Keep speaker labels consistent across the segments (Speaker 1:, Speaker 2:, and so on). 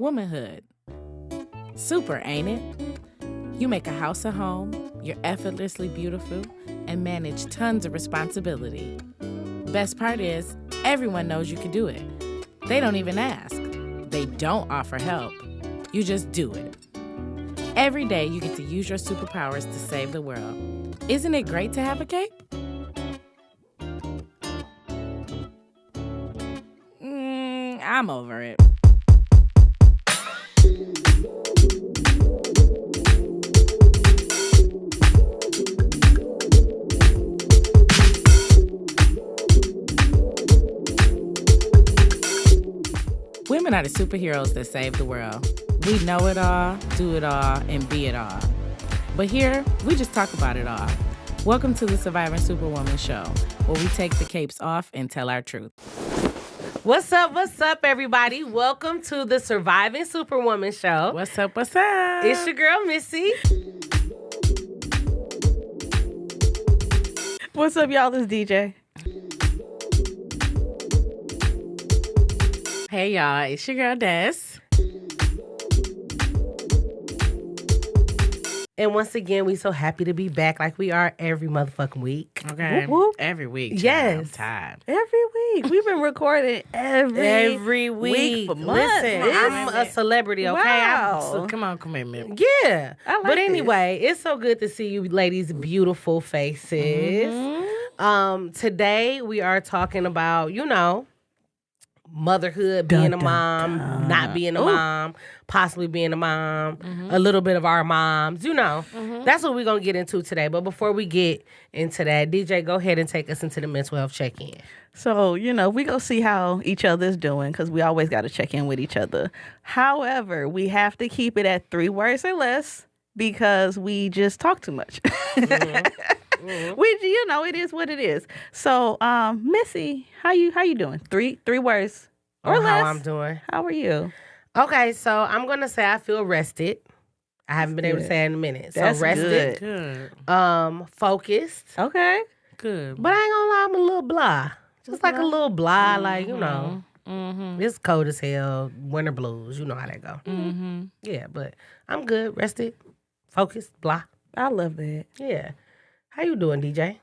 Speaker 1: Womanhood. Super, ain't it? You make a house a home, you're effortlessly beautiful, and manage tons of responsibility. Best part is, everyone knows you can do it. They don't even ask. They don't offer help. You just do it. Every day you get to use your superpowers to save the world. Isn't it great to have a cape? I'm over it. Women are the superheroes that save the world. We know it all, do it all, and be it all. But here, we just talk about it all. Welcome to the Surviving Superwoman Show, where we take the capes off and tell our truth.
Speaker 2: What's up, everybody? Welcome to the Surviving Superwoman Show.
Speaker 1: What's up, what's up?
Speaker 2: It's your girl, Missy.
Speaker 3: What's up, y'all? This is DJ.
Speaker 1: Hey, y'all. It's your girl, Des.
Speaker 2: And once again, we so happy to be back like we are every motherfucking week.
Speaker 1: Okay.
Speaker 3: Whoop, whoop.
Speaker 1: Every week. Child.
Speaker 2: Yes.
Speaker 1: I'm tired.
Speaker 3: Every week. We've been recording every
Speaker 2: week
Speaker 3: for months.
Speaker 2: Listen, I'm a celebrity, okay?
Speaker 3: Wow.
Speaker 1: Come on, man.
Speaker 2: Yeah.
Speaker 3: I like
Speaker 2: but
Speaker 3: this.
Speaker 2: anyway, it's so good to see you ladies' beautiful faces.
Speaker 1: Mm-hmm.
Speaker 2: Today, we are talking about, motherhood, being a mom, not being a mom, possibly being a mom, a little bit of our moms, That's what we're going to get into today. But before we get into that, DJ, go ahead and take us into the mental health check-in.
Speaker 3: So, we going to see how each other's doing because we always got to check in with each other. However, we have to keep it at 3 words or less because we just talk too much. Which, it is what it is. So, Missy, how you doing? Three words or less.
Speaker 2: How I'm doing.
Speaker 3: How are you?
Speaker 2: Okay, so I'm going to say I feel rested. I haven't been able to say it in a minute. So
Speaker 3: That's
Speaker 2: rested.
Speaker 1: Good.
Speaker 2: Focused.
Speaker 3: Okay.
Speaker 1: Good.
Speaker 2: But I ain't gonna lie, I'm a little blah. Just like a little blah,
Speaker 1: Mm-hmm.
Speaker 2: It's cold as hell, winter blues. You know how that go.
Speaker 1: Mm-hmm.
Speaker 2: Yeah, but I'm good, rested, focused, blah.
Speaker 3: I love that.
Speaker 2: Yeah. How you doing, DJ?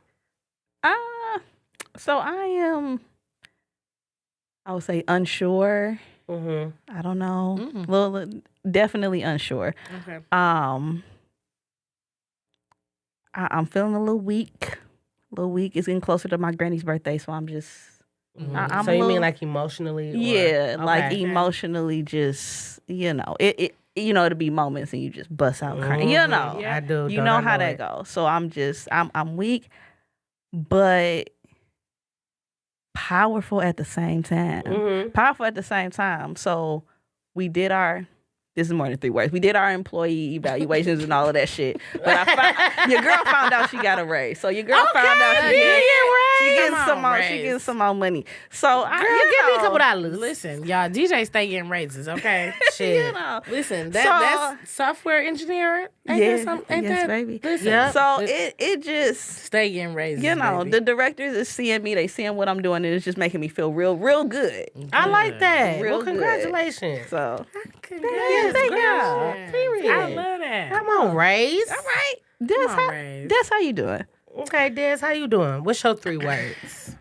Speaker 3: So I am, I would say unsure.
Speaker 2: Mm-hmm.
Speaker 3: I don't know.
Speaker 1: Mm.
Speaker 3: Well, definitely unsure.
Speaker 1: Okay.
Speaker 3: I'm feeling a little weak. It's getting closer to my granny's birthday, so I'm just. I'm
Speaker 2: So
Speaker 3: a
Speaker 2: you mean
Speaker 3: little-
Speaker 2: like emotionally? Or?
Speaker 3: Yeah, like
Speaker 2: Okay.
Speaker 3: emotionally, just it. It'll be moments and you just bust out crying.
Speaker 2: Mhm.
Speaker 1: Yeah.
Speaker 2: I do.
Speaker 3: You
Speaker 2: don't
Speaker 3: know
Speaker 2: I
Speaker 3: how that
Speaker 2: it?
Speaker 3: goes. So I'm weak, but powerful at the same time.
Speaker 2: Mhm.
Speaker 3: Powerful at the same time. So we did this is more than 3 words. We did our employee evaluations and all of that shit. But your girl found out she got a raise. So your girl found out she getting some more money. So
Speaker 2: Girl, give me a couple dollars.
Speaker 1: Listen, y'all, DJ stay getting raises, okay?
Speaker 2: Shit.
Speaker 1: Listen, that's software engineer. Ain't
Speaker 3: Yeah,
Speaker 1: that something? Ain't
Speaker 3: yes,
Speaker 1: that,
Speaker 3: baby.
Speaker 1: Listen,
Speaker 2: Yeah.
Speaker 3: So it just
Speaker 1: stay getting raises, baby.
Speaker 3: the directors is seeing me, they seeing what I'm doing, and it's just making me feel real good.
Speaker 2: I like that.
Speaker 3: Real
Speaker 2: Well,
Speaker 3: good.
Speaker 2: congratulations.
Speaker 3: So
Speaker 1: Yes,
Speaker 3: thank
Speaker 1: girl.
Speaker 3: y'all.
Speaker 2: Period.
Speaker 1: I love that.
Speaker 2: Come on, Raise.
Speaker 3: all right,
Speaker 1: Come on, Raze.
Speaker 3: that's how you doing.
Speaker 2: Okay, Des, how you doing? What's your 3 words?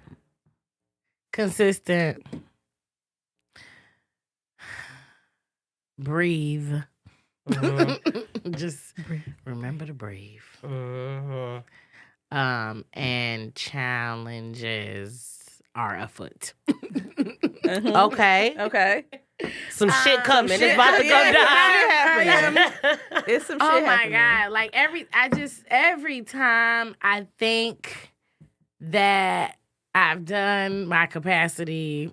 Speaker 1: Consistent. Breathe. Just remember to breathe.
Speaker 2: Mhm.
Speaker 1: And challenges are afoot.
Speaker 2: Okay.
Speaker 3: Okay.
Speaker 2: Some shit coming.
Speaker 3: shit
Speaker 2: It's about to go
Speaker 3: coming.
Speaker 2: down.
Speaker 3: It's some shit
Speaker 1: Oh my
Speaker 3: happening.
Speaker 1: God. Like every time I think that I've done my capacity,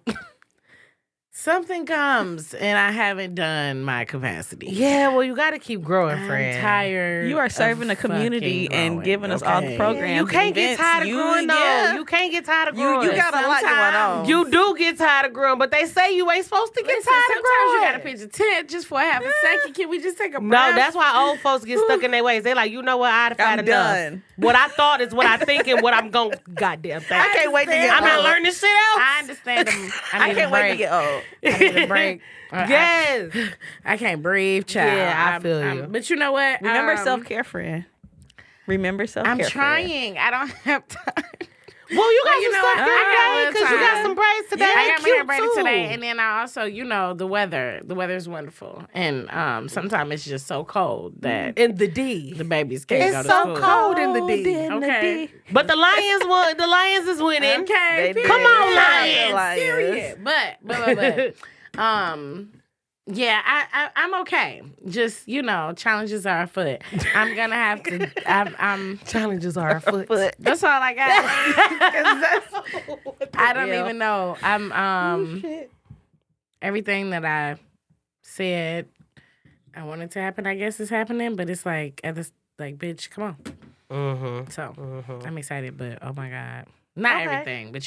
Speaker 1: something comes and I haven't done my capacity.
Speaker 2: Yeah, well, you got to keep growing, friend.
Speaker 1: I'm tired.
Speaker 3: You are serving
Speaker 1: of
Speaker 3: the community
Speaker 1: fucking
Speaker 3: and
Speaker 1: growing,
Speaker 3: giving us all the
Speaker 1: okay?
Speaker 3: programs.
Speaker 2: You can't get
Speaker 3: events.
Speaker 2: tired of growing, though.
Speaker 3: Yeah.
Speaker 2: You can't get tired of
Speaker 3: You
Speaker 2: growing.
Speaker 3: got a lot going on.
Speaker 2: You do get tired of growing, but they say you ain't supposed to get
Speaker 1: Listen,
Speaker 2: tired of
Speaker 1: sometimes
Speaker 2: growing.
Speaker 1: you gotta pitch a tent just for a half a second. Can we just take a breath?
Speaker 2: No, that's why old folks get stuck in their ways. They like, you know what? I've had
Speaker 3: I'm
Speaker 2: enough.
Speaker 3: done.
Speaker 2: What I thought is what I think and what I'm going to goddamn think.
Speaker 3: I can't wait to get
Speaker 2: I'm not
Speaker 3: old.
Speaker 2: learning shit else.
Speaker 1: I understand them.
Speaker 3: I can't wait to get old.
Speaker 1: I need a break.
Speaker 2: Yes.
Speaker 1: I can't breathe, child.
Speaker 2: Yeah, I feel you.
Speaker 1: But you know what?
Speaker 3: Remember self-care, friend. Remember self-care.
Speaker 1: I'm
Speaker 3: friend.
Speaker 1: trying. I don't have time.
Speaker 2: Well, you got
Speaker 1: you
Speaker 2: some
Speaker 1: know
Speaker 2: stuff
Speaker 1: what?
Speaker 2: good
Speaker 1: I got a
Speaker 2: because
Speaker 1: little
Speaker 2: you got
Speaker 1: time.
Speaker 2: some braids today.
Speaker 1: I
Speaker 2: They
Speaker 1: got my hair
Speaker 2: cute,
Speaker 1: braided
Speaker 2: too.
Speaker 1: today, and then I also, the weather. The weather's wonderful, and sometimes it's just so cold that
Speaker 2: In the D.
Speaker 1: the babies can't go
Speaker 2: It's
Speaker 1: to
Speaker 2: so
Speaker 1: school.
Speaker 2: cold in the D.
Speaker 3: in the
Speaker 1: Okay.
Speaker 3: D.
Speaker 2: But the Lions won. The Lions is winning.
Speaker 1: Okay,
Speaker 3: They
Speaker 2: Come
Speaker 3: did.
Speaker 2: on, Lions.
Speaker 3: Lions.
Speaker 1: Period. But yeah, I'm okay. Just challenges are afoot. I'm gonna have to. I'm
Speaker 2: Challenges are afoot.
Speaker 3: But
Speaker 1: That's all I got. 'Cause I don't
Speaker 3: hell?
Speaker 1: even know. I'm
Speaker 3: shit.
Speaker 1: everything that I said I wanted to happen, I guess is happening, but it's like bitch, come on.
Speaker 2: Mm-hmm.
Speaker 1: So I'm excited, but oh my God. Not
Speaker 2: Okay.
Speaker 1: everything, but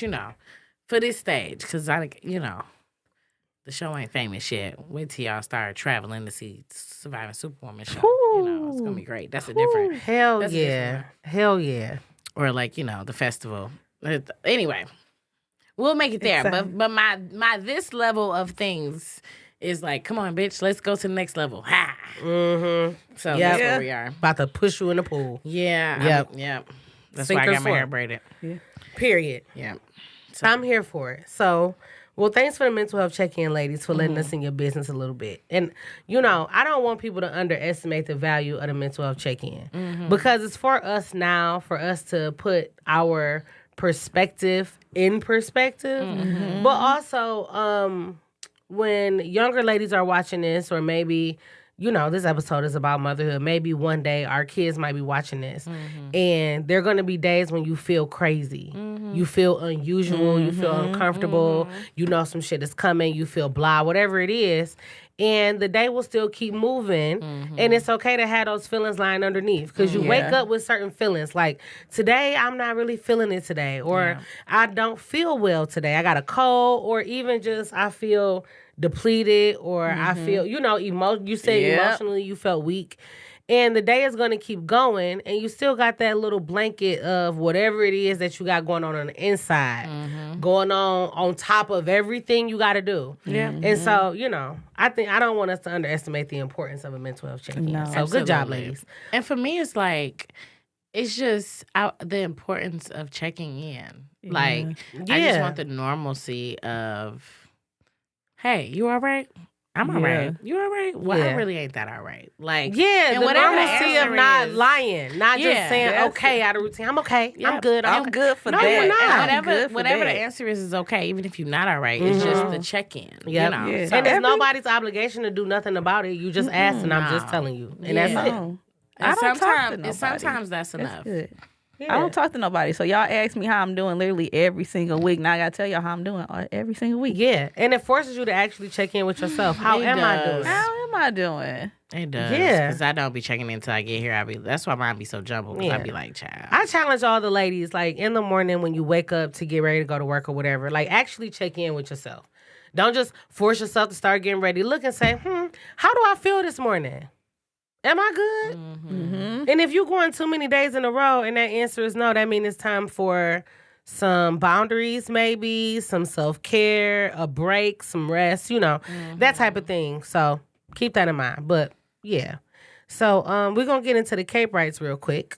Speaker 1: for this stage, because the show ain't famous yet. Wait till y'all start traveling to see Surviving Superwoman show. It's gonna be great. That's a different.
Speaker 2: Hell
Speaker 1: That's a
Speaker 2: yeah.
Speaker 1: different
Speaker 2: Hell yeah.
Speaker 1: Or the festival. Anyway, we'll make it there.
Speaker 3: Exciting.
Speaker 1: But my this level of things is like, come on, bitch, let's go to the next level. Ha!
Speaker 2: Mm-hmm.
Speaker 1: So
Speaker 2: Yep.
Speaker 1: that's where we are.
Speaker 2: About to push you in the pool.
Speaker 1: Yeah.
Speaker 2: Yep.
Speaker 1: Yep. That's
Speaker 2: Sink
Speaker 1: why I
Speaker 2: or
Speaker 1: got my hair
Speaker 2: swim.
Speaker 1: braided.
Speaker 2: Period.
Speaker 1: Yeah. So,
Speaker 2: I'm here for it. So, well, thanks for the mental health check-in, ladies, for letting us in your business a little bit. And, I don't want people to underestimate the value of the mental health check-in because it's for us now, for us to put our perspective in perspective. But also, when younger ladies are watching this, or maybe, this episode is about motherhood. Maybe one day our kids might be watching this. And there are going to be days when you feel crazy. You feel unusual. You feel uncomfortable. You know some shit is coming. You feel blah, whatever it is. And the day will still keep moving. And it's okay to have those feelings lying underneath. Because you wake up with certain feelings. Like, today, I'm not really feeling it today. Or I don't feel well today. I got a cold. Or even just I feel depleted. Or I feel, you say emotionally you felt weak. And the day is going to keep going, and you still got that little blanket of whatever it is that you got going on the inside, going on top of everything you got to do. Yeah. And so, I don't want us to underestimate the importance of a mental health check-in.
Speaker 3: No.
Speaker 2: So good job,
Speaker 1: Absolutely.
Speaker 2: ladies.
Speaker 1: And for me, it's like, it's just the importance of checking in. Like, I just want the normalcy of, hey, you all right? I'm all right. You all right? Well, I really ain't that all right. Like,
Speaker 2: Yeah,
Speaker 1: and
Speaker 2: the
Speaker 1: whatever the
Speaker 2: normalcy of
Speaker 1: answer
Speaker 2: not
Speaker 1: is.
Speaker 2: lying, not just
Speaker 1: Yeah.
Speaker 2: saying,
Speaker 3: That's
Speaker 2: okay, out of routine. I'm okay.
Speaker 1: Yeah.
Speaker 2: I'm good.
Speaker 3: I'm good for
Speaker 2: No,
Speaker 3: that.
Speaker 2: you're not.
Speaker 3: I'm good for
Speaker 1: Whatever
Speaker 3: that.
Speaker 1: the answer is okay, even if you're not all right. It's just the check-in.
Speaker 2: Yep.
Speaker 3: Yeah.
Speaker 1: So,
Speaker 2: And it's nobody's obligation to do nothing about it. You just asked, and I'm just telling you. And that's it.
Speaker 3: No.
Speaker 1: and
Speaker 3: I don't talk to
Speaker 1: sometimes
Speaker 3: nobody.
Speaker 1: that's enough.
Speaker 3: Good.
Speaker 2: Yeah.
Speaker 3: I don't talk to nobody. So y'all ask me how I'm doing literally every single week. Now I got to tell y'all how I'm doing every single week.
Speaker 2: Yeah, and it forces you to actually check in with yourself. How
Speaker 1: It
Speaker 2: am I
Speaker 1: does.
Speaker 2: doing?
Speaker 3: How am I doing?
Speaker 1: It does.
Speaker 2: Yeah.
Speaker 1: Because I don't be checking in until I get here. That's why mine be so jumbled. Because
Speaker 2: Yeah.
Speaker 1: I be like, child.
Speaker 2: I challenge all the ladies, like in the morning when you wake up to get ready to go to work or whatever, like actually check in with yourself. Don't just force yourself to start getting ready. Look and say, how do I feel this morning? Am I good?
Speaker 3: Mm-hmm.
Speaker 2: And if you're going too many days in a row and that answer is no, that means it's time for some boundaries, maybe some self-care, a break, some rest, that type of thing. So keep that in mind. But yeah. So we're going to get into the Cape Rights real quick.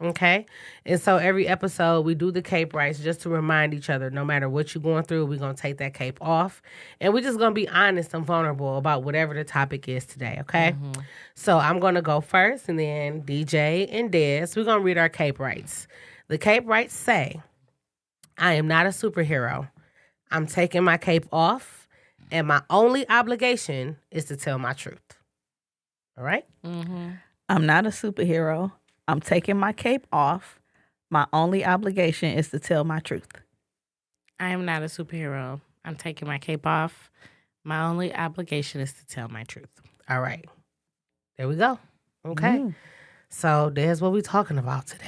Speaker 2: Okay. And so every episode we do the Cape Rights just to remind each other, no matter what you're going through, we're going to take that cape off. And we're just going to be honest and vulnerable about whatever the topic is today. Okay. So I'm going to go first, and then DJ and Des, we're going to read our Cape Rights. The Cape Rights say, I am not a superhero. I'm taking my cape off, and my only obligation is to tell my truth. All right?
Speaker 3: I'm not a superhero. I'm taking my cape off. My only obligation is to tell my truth.
Speaker 1: I am not a superhero. I'm taking my cape off. My only obligation is to tell my truth.
Speaker 2: All right. There we go. Okay. So there's what we're talking about today.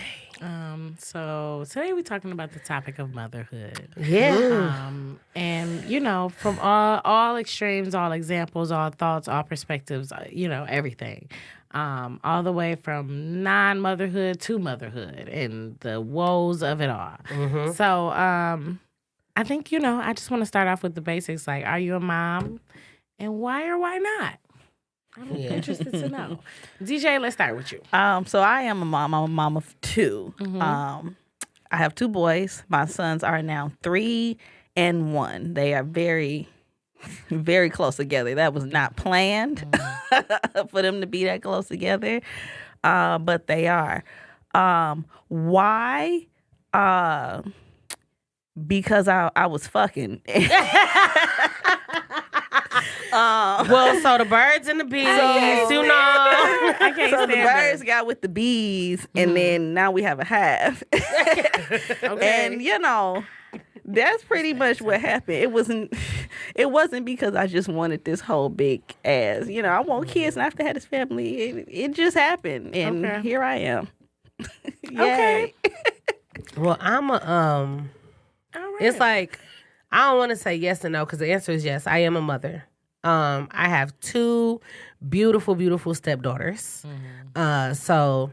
Speaker 1: So today we're talking about the topic of motherhood.
Speaker 2: Yeah.
Speaker 1: And from all extremes, all examples, all thoughts, all perspectives, everything. All the way from non-motherhood to motherhood and the woes of it all. So I I think, I just want to start off with the basics. Like, are you a mom? And why or why not? I'm interested to know. DJ, let's start with you.
Speaker 3: So I am a mom. I'm a mom of 2.
Speaker 1: Mm-hmm.
Speaker 3: I have 2 boys. My sons are now 3 and 1. They are very, very close together. That was not planned for them to be that close together, but they are. Why? Because I was fucking.
Speaker 2: Well, so the birds and the bees,
Speaker 1: I can't
Speaker 3: So
Speaker 1: stand
Speaker 3: the birds
Speaker 1: birds.
Speaker 3: got with the bees, and then now we have a hive. And that's pretty much what happened. It wasn't because I just wanted this whole big ass. I want kids and I have to have this family. It just happened, and here I am.
Speaker 1: Okay.
Speaker 2: Well, I'm a
Speaker 1: All right.
Speaker 2: It's like I don't want to say yes and no because the answer is yes. I am a mother. I have 2 beautiful, beautiful stepdaughters. So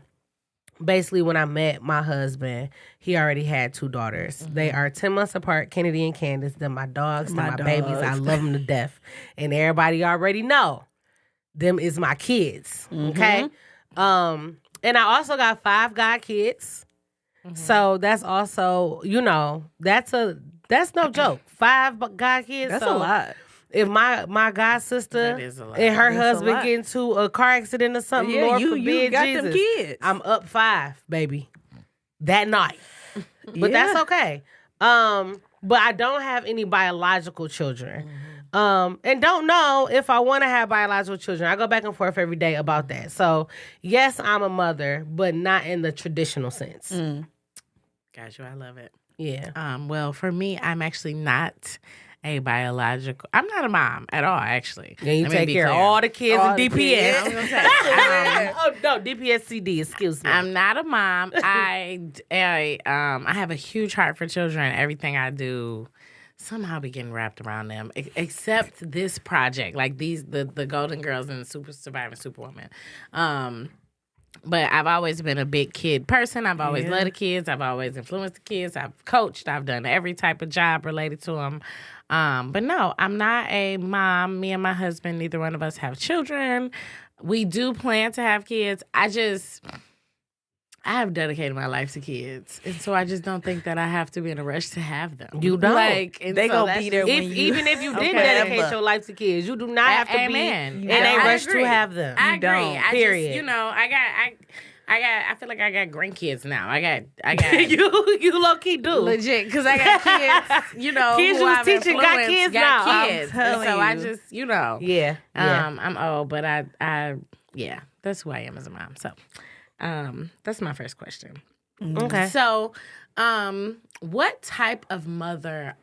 Speaker 2: basically, when I met my husband, he already had 2 daughters. They are 10 months apart, Kennedy and Candace. They're my dogs, they're my babies. I love them to death. And everybody already know them is my kids. Okay? And I also got 5 god kids. So that's also, that's no joke. 5 god kids.
Speaker 3: That's
Speaker 2: so
Speaker 3: a lot.
Speaker 2: If my god sister
Speaker 1: That is a lot.
Speaker 2: and her
Speaker 3: That's a
Speaker 2: husband
Speaker 3: lot.
Speaker 2: get into a car accident or something,
Speaker 3: Yeah,
Speaker 2: Lord
Speaker 3: you
Speaker 2: forbid,
Speaker 3: got
Speaker 2: Jesus,
Speaker 3: them kids.
Speaker 2: I'm up 5, baby, that night. But that's okay. But I don't have any biological children. And don't know if I want to have biological children. I go back and forth every day about that. So yes, I'm a mother, but not in the traditional sense.
Speaker 1: Got you. I love it.
Speaker 2: Yeah.
Speaker 1: Well, for me, I'm actually not a biological. I'm not a mom at all, actually.
Speaker 2: And you
Speaker 1: Let me
Speaker 2: take
Speaker 1: be
Speaker 2: care of
Speaker 1: clear.
Speaker 2: all the kids
Speaker 3: All
Speaker 2: in
Speaker 3: the
Speaker 2: DPS.
Speaker 3: kids.
Speaker 1: I was gonna say,
Speaker 2: Oh no, DPS CD. Excuse me.
Speaker 1: I'm not a mom. I have a huge heart for children. Everything I do somehow be getting wrapped around them, except this project, like the Golden Girls and Super Surviving Superwoman. But I've always been a big kid person. I've always loved the kids. I've always influenced the kids. I've coached. I've done every type of job related to them. But no, I'm not a mom. Me and my husband, neither one of us have children. We do plan to have kids. I have dedicated my life to kids, and so I just don't think that I have to be in a rush to have them.
Speaker 2: You don't.
Speaker 1: And
Speaker 3: They
Speaker 1: so
Speaker 3: gonna
Speaker 1: that's
Speaker 3: be there
Speaker 1: just-
Speaker 3: when you-
Speaker 2: Even if you did
Speaker 3: Okay.
Speaker 2: dedicate your life to kids, you do not have to
Speaker 1: Amen.
Speaker 2: be in
Speaker 1: And
Speaker 2: a
Speaker 1: I
Speaker 2: rush
Speaker 1: agree.
Speaker 2: to have them.
Speaker 1: I agree.
Speaker 3: don't.
Speaker 1: I
Speaker 2: Period.
Speaker 1: just, I feel like I got grandkids now. I got
Speaker 2: you low key do.
Speaker 1: legit because I got kids.
Speaker 2: Kids
Speaker 1: who
Speaker 2: you was
Speaker 1: I've
Speaker 2: teaching got
Speaker 1: influenced
Speaker 2: kids
Speaker 1: got
Speaker 2: now.
Speaker 1: kids.
Speaker 3: I'm
Speaker 1: And so
Speaker 3: telling
Speaker 1: I
Speaker 3: you.
Speaker 1: just,
Speaker 2: Yeah.
Speaker 1: I'm old, but I that's who I am as a mom. So, that's my first question.
Speaker 2: Okay.
Speaker 1: So, what type of mother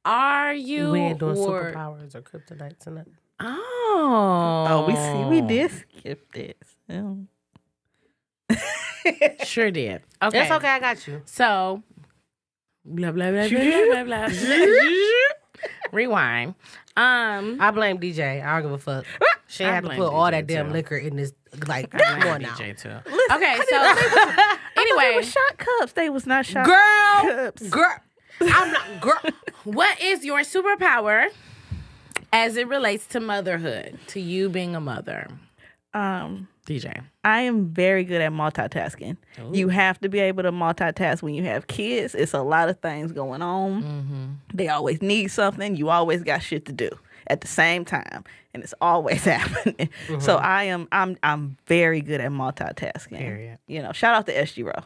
Speaker 1: are you?
Speaker 2: We ain't doing
Speaker 1: or-
Speaker 2: superpowers or kryptonites and nothing.
Speaker 3: Oh, we did skip this.
Speaker 1: Sure did. Okay.
Speaker 2: That's okay. I got you.
Speaker 1: So, blah blah blah blah blah blah. Rewind.
Speaker 2: I blame DJ. I don't give a fuck. She ain't
Speaker 1: I
Speaker 2: have to
Speaker 1: blame
Speaker 2: put all
Speaker 1: DJ
Speaker 2: that damn
Speaker 1: too.
Speaker 2: liquor in this. Like,
Speaker 1: I
Speaker 2: come
Speaker 1: blame
Speaker 2: on now.
Speaker 1: DJ too.
Speaker 3: Listen,
Speaker 1: Okay,
Speaker 3: I
Speaker 1: so
Speaker 3: They
Speaker 1: anyway,
Speaker 3: were shot cups. They was not shot
Speaker 2: Girl,
Speaker 3: cups.
Speaker 2: girl, I'm not girl.
Speaker 1: what is your superpower as it relates to motherhood? To you being a mother, DJ.
Speaker 3: I am very good at multitasking. You have to be able to multitask when you have kids. It's a lot of things going on. They always need something. You always got shit to do at the same time, and it's always happening. So I'm very good at multitasking.
Speaker 2: Period.
Speaker 3: Shout out to SG Row.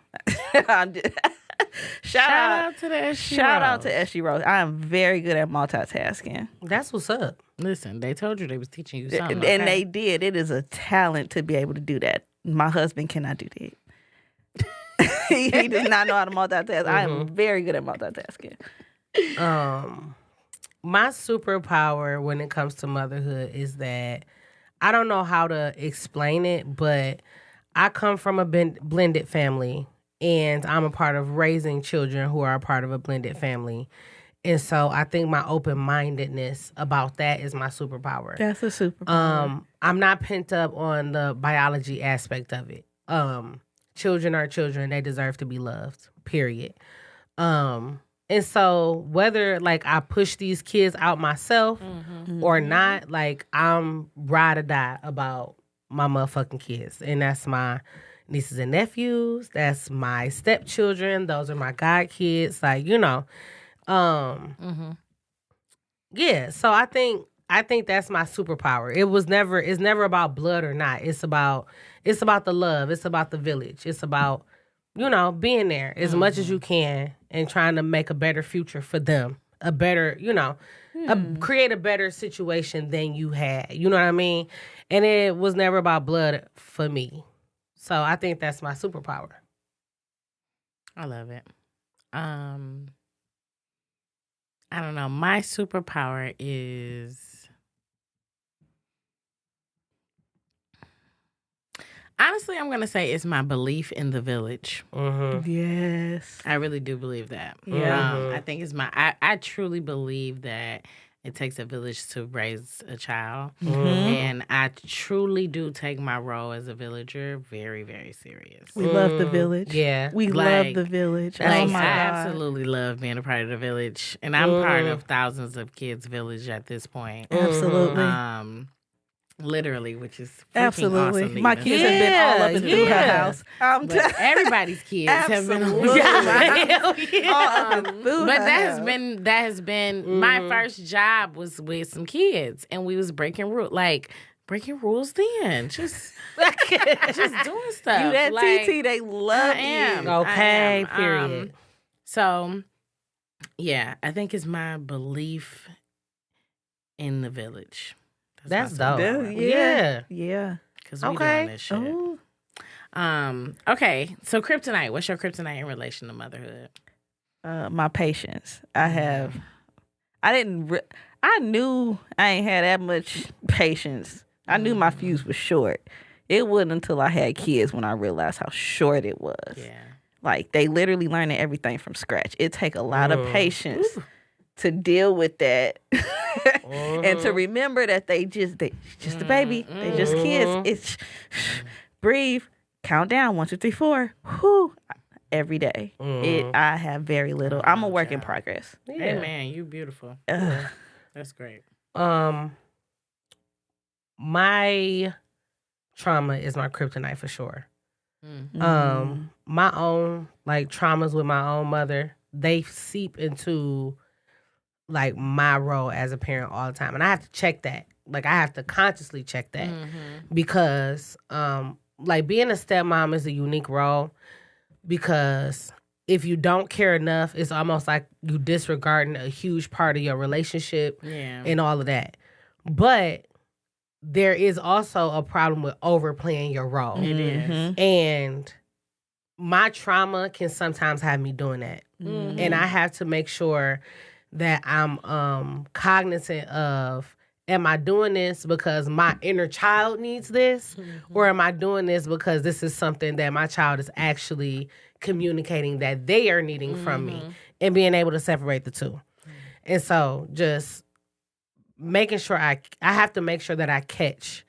Speaker 3: Shout out
Speaker 1: to the SG
Speaker 3: Shout out to
Speaker 1: Rose.
Speaker 3: SG Row. I am very good at multitasking.
Speaker 2: That's what's up.
Speaker 1: Listen, they told you they was teaching you something.
Speaker 3: And
Speaker 1: okay?
Speaker 3: they did. It is a talent to be able to do that. My husband cannot do that. He does not know how to multitask. I am very good at multitasking.
Speaker 2: My superpower when it comes to motherhood is that I don't know how to explain it, but I come from a blended family, and I'm a part of raising children who are a part of a blended family. And so I think my open-mindedness about that is my superpower.
Speaker 3: That's a superpower.
Speaker 2: I'm not pent up on the biology aspect of it. Children are children. They deserve to be loved, period. And so whether like I push these kids out myself or not, like I'm ride or die about my motherfucking kids. And that's my nieces and nephews. That's my stepchildren. Those are my god kids. Like, you know. Yeah. So I think that's my superpower. It's never about blood or not. It's about the love. It's about the village. It's about, you know, being there as much as you can and trying to make a better future for them. A better, you know, create a better situation than you had. You know what I mean? And it was never about blood for me. So I think that's my superpower.
Speaker 1: I love it. I don't know. My superpower is... Honestly, I'm going to say it's my belief in the village.
Speaker 3: Yes.
Speaker 1: I really do believe that.
Speaker 3: Yeah.
Speaker 1: I think it's I truly believe that it takes a village to raise a child. And I truly do take my role as a villager very, very serious.
Speaker 3: We love the village.
Speaker 2: Yeah.
Speaker 3: We
Speaker 1: Like-
Speaker 3: love the village.
Speaker 1: Like,
Speaker 3: Oh
Speaker 1: I
Speaker 3: my God.
Speaker 1: absolutely love being a part of the village. And I'm part of thousands of kids' village at this point.
Speaker 3: Absolutely.
Speaker 1: Literally, which is freaking
Speaker 3: Absolutely.
Speaker 1: awesome.
Speaker 3: My
Speaker 1: even.
Speaker 3: kids have been all up and through her
Speaker 2: Yeah.
Speaker 3: house.
Speaker 1: But everybody's kids have been
Speaker 3: Absolutely.
Speaker 2: Hell yeah.
Speaker 3: all up and through
Speaker 1: But
Speaker 3: her
Speaker 1: that
Speaker 3: house.
Speaker 1: has been my first job was with some kids, and we was breaking rules then, just doing stuff.
Speaker 3: You that
Speaker 1: like,
Speaker 3: TT, they love
Speaker 1: I am.
Speaker 3: you.
Speaker 2: Okay,
Speaker 1: I am.
Speaker 2: period.
Speaker 1: So, yeah, I think it's my belief in the village.
Speaker 2: That's
Speaker 1: my
Speaker 2: dope.
Speaker 1: superpower.
Speaker 3: Yeah. Yeah.
Speaker 1: Because we
Speaker 2: Okay.
Speaker 1: doing this shit.
Speaker 3: Oh.
Speaker 1: Okay, so kryptonite. What's your kryptonite in relation to motherhood?
Speaker 3: My patience. I knew I ain't had that much patience. I knew my fuse was short. It wasn't until I had kids when I realized how short it was.
Speaker 1: Yeah.
Speaker 3: Like, they literally learning everything from scratch. It take a lot of patience to deal with that and to remember that they just a baby. They just kids. It's breathe, count down 1, 2, 3, 4. Whew. Every day. I have very little. I'm a work in progress.
Speaker 1: Hey, man, you beautiful.
Speaker 3: Ugh.
Speaker 1: That's great.
Speaker 2: My trauma is my kryptonite for sure. My own like traumas with my own mother, they seep into like my role as a parent all the time, and I have to check that. Like, I have to consciously check that because like being a stepmom is a unique role, because if you don't care enough, it's almost like you disregarding a huge part of your relationship and all of that. But there is also a problem with overplaying your role.
Speaker 1: It is.
Speaker 2: And my trauma can sometimes have me doing that. And I have to make sure that I'm cognizant of, am I doing this because my inner child needs this? Or am I doing this because this is something that my child is actually communicating that they are needing from me, and being able to separate the two. And so just making sure I have to make sure that I catch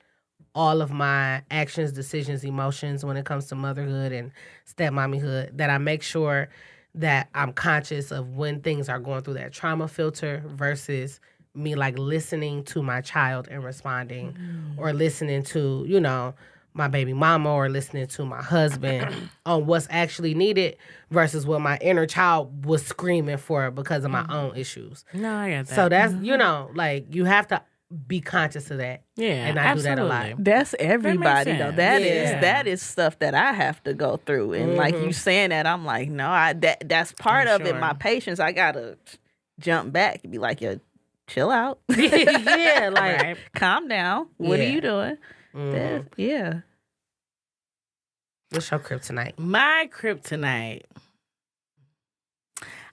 Speaker 2: all of my actions, decisions, emotions when it comes to motherhood and stepmommyhood, that I make sure that I'm conscious of when things are going through that trauma filter versus me like listening to my child and responding, or listening to, you know, my baby mama, or listening to my husband on what's actually needed versus what my inner child was screaming for because of my own issues.
Speaker 1: No, I got that.
Speaker 2: So that's, you know, like you have to be conscious of that.
Speaker 1: yeah,
Speaker 2: and I do that a lot.
Speaker 3: That's everybody though.
Speaker 1: sense.
Speaker 3: That is stuff that I have to go through. And like you saying that, I'm like, no, that's part of it.
Speaker 1: sure.
Speaker 3: My patience, I gotta jump back and be like, yo, chill out.
Speaker 2: Yeah, like
Speaker 1: Right.
Speaker 3: Calm down. What are
Speaker 2: Yeah.
Speaker 3: you doing? Yeah.
Speaker 2: what's your kryptonite?
Speaker 1: My kryptonite.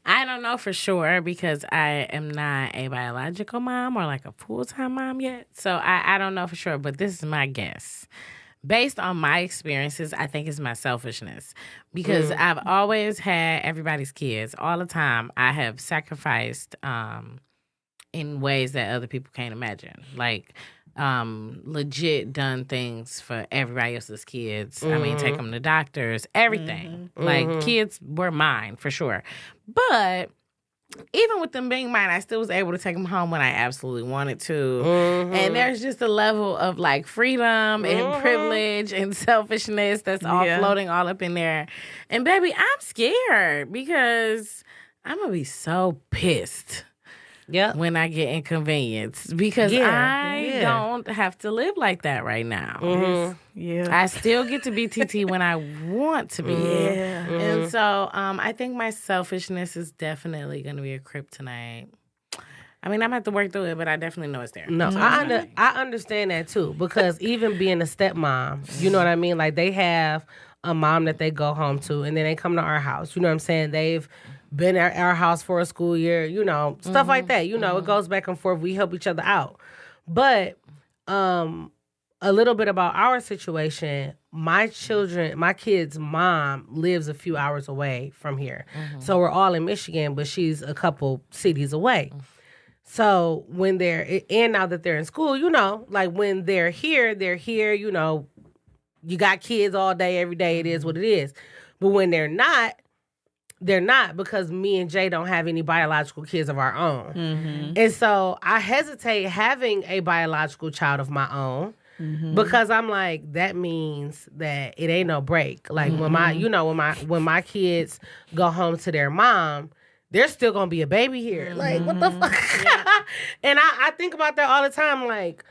Speaker 1: I don't know for sure because I am not a biological mom or like a full-time mom yet. So I don't know for sure, but this is my guess. Based on my experiences, I think it's my selfishness, because I've always had everybody's kids all the time. I have sacrificed in ways that other people can't imagine. Like, legit done things for everybody else's kids. I mean, take them to doctors, everything. Like, kids were mine for sure. But even with them being mine, I still was able to take them home when I absolutely wanted to.
Speaker 2: Mm-hmm.
Speaker 1: And there's just a level of like freedom and privilege and selfishness that's all floating all up in there. And baby, I'm scared because I'm going to be so pissed. When I get inconvenienced because I don't have to live like that right now. I still get to be TT when I want to be. And so I think my selfishness is definitely going to be a kryptonite. I mean, I'm going to have to work through it, but I definitely know it's there.
Speaker 2: No,
Speaker 1: so
Speaker 2: I understand that too because even being a stepmom, you know what I mean? Like they have a mom that they go home to and then they come to our house. You know what I'm saying? They've been at our house for a school year, you know, stuff like that. You know, it goes back and forth. We help each other out. But a little bit about our situation, my kids' mom lives a few hours away from here. So we're all in Michigan, but she's a couple cities away. So when and now that they're in school, you know, like when they're here, you know, you got kids all day, every day, it is what it is. But when they're not because me and Jay don't have any biological kids of our own. And so I hesitate having a biological child of my own because I'm like, that means that it ain't no break. Like when my kids go home to their mom, there's still gonna be a baby here. Like, what the fuck? And I think about that all the time. Like,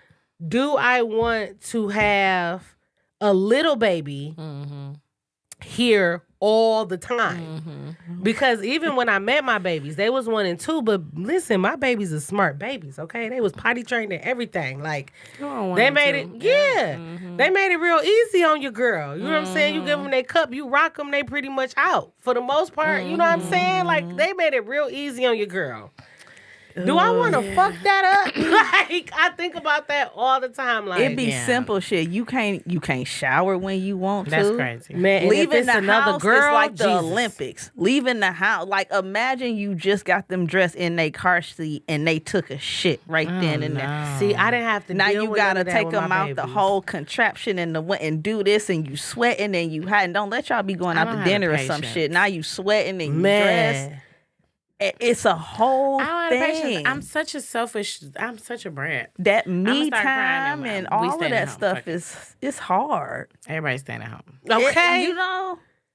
Speaker 2: do I want to have a little baby here all the time? Because even when I met my babies, they was 1 and 2, but listen, my babies are smart babies, okay? They was potty trained and everything. Like, they made it, they made it real easy on your girl. You know what I'm saying? You give them their cup, you rock them, they pretty much out for the most part. You know what I'm saying? Like, they made it real easy on your girl. Do I want to fuck that up? Like, I think about that all the time. Like,
Speaker 3: it be simple shit. You can't shower when you want to.
Speaker 1: That's crazy.
Speaker 2: Man,
Speaker 3: leaving the house
Speaker 2: girl,
Speaker 3: is like the
Speaker 2: Jesus.
Speaker 3: Olympics. Leaving the house, like imagine you just got them dressed in their car seat and they took a shit right then and there.
Speaker 2: See, I didn't have to.
Speaker 3: Now
Speaker 2: deal
Speaker 3: you
Speaker 2: with
Speaker 3: gotta
Speaker 2: none of that
Speaker 3: take
Speaker 2: with
Speaker 3: them
Speaker 2: my
Speaker 3: out the
Speaker 2: babies.
Speaker 3: whole contraption and do this and you sweating and you hiding. Don't let y'all be going out to dinner or some shit. Now you sweating and you dressed. It's a whole thing.
Speaker 1: I'm such a brat.
Speaker 3: That me time and all of that stuff it's hard.
Speaker 1: Everybody's staying at home.
Speaker 2: Okay.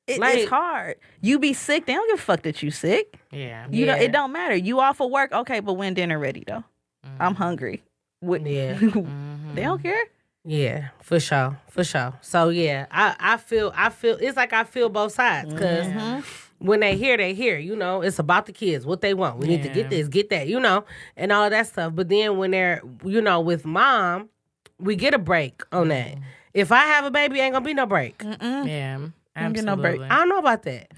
Speaker 3: It's hard. You be sick, they don't give a fuck that you sick.
Speaker 1: Yeah.
Speaker 3: You know, it don't matter. You off of work, okay, but when dinner ready though? I'm hungry. They don't care.
Speaker 2: Yeah, for sure. So yeah, I feel it's like I feel both sides because when they hear, you know, it's about the kids, what they want. We need to get this, get that, you know, and all that stuff. But then when they're, you know, with mom, we get a break on that. If I have a baby, ain't gonna be no break.
Speaker 1: Yeah, absolutely.
Speaker 3: Get no break.
Speaker 2: I don't know about that.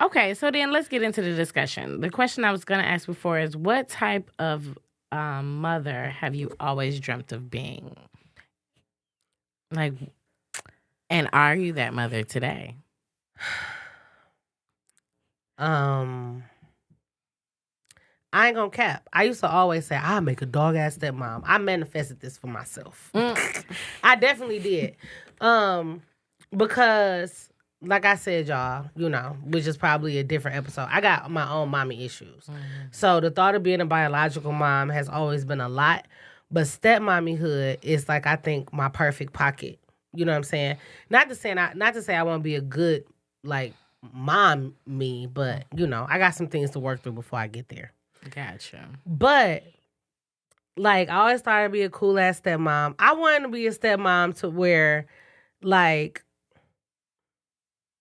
Speaker 1: Okay, so then let's get into the discussion. The question I was going to ask before is, what type of mother have you always dreamt of being? Like, and are you that mother today?
Speaker 2: I ain't gonna cap. I used to always say, I'll make a dog-ass stepmom. I manifested this for myself. I definitely did. Because, like I said, y'all, you know, which is probably a different episode, I got my own mommy issues. So the thought of being a biological mom has always been a lot. But stepmommyhood is like, I think, my perfect pocket. You know what I'm saying? Not to say I want to be a good, like, mommy, but, you know, I got some things to work through before I get there.
Speaker 1: Gotcha.
Speaker 2: But, like, I always thought I'd be a cool-ass stepmom. I wanted to be a stepmom to where, like,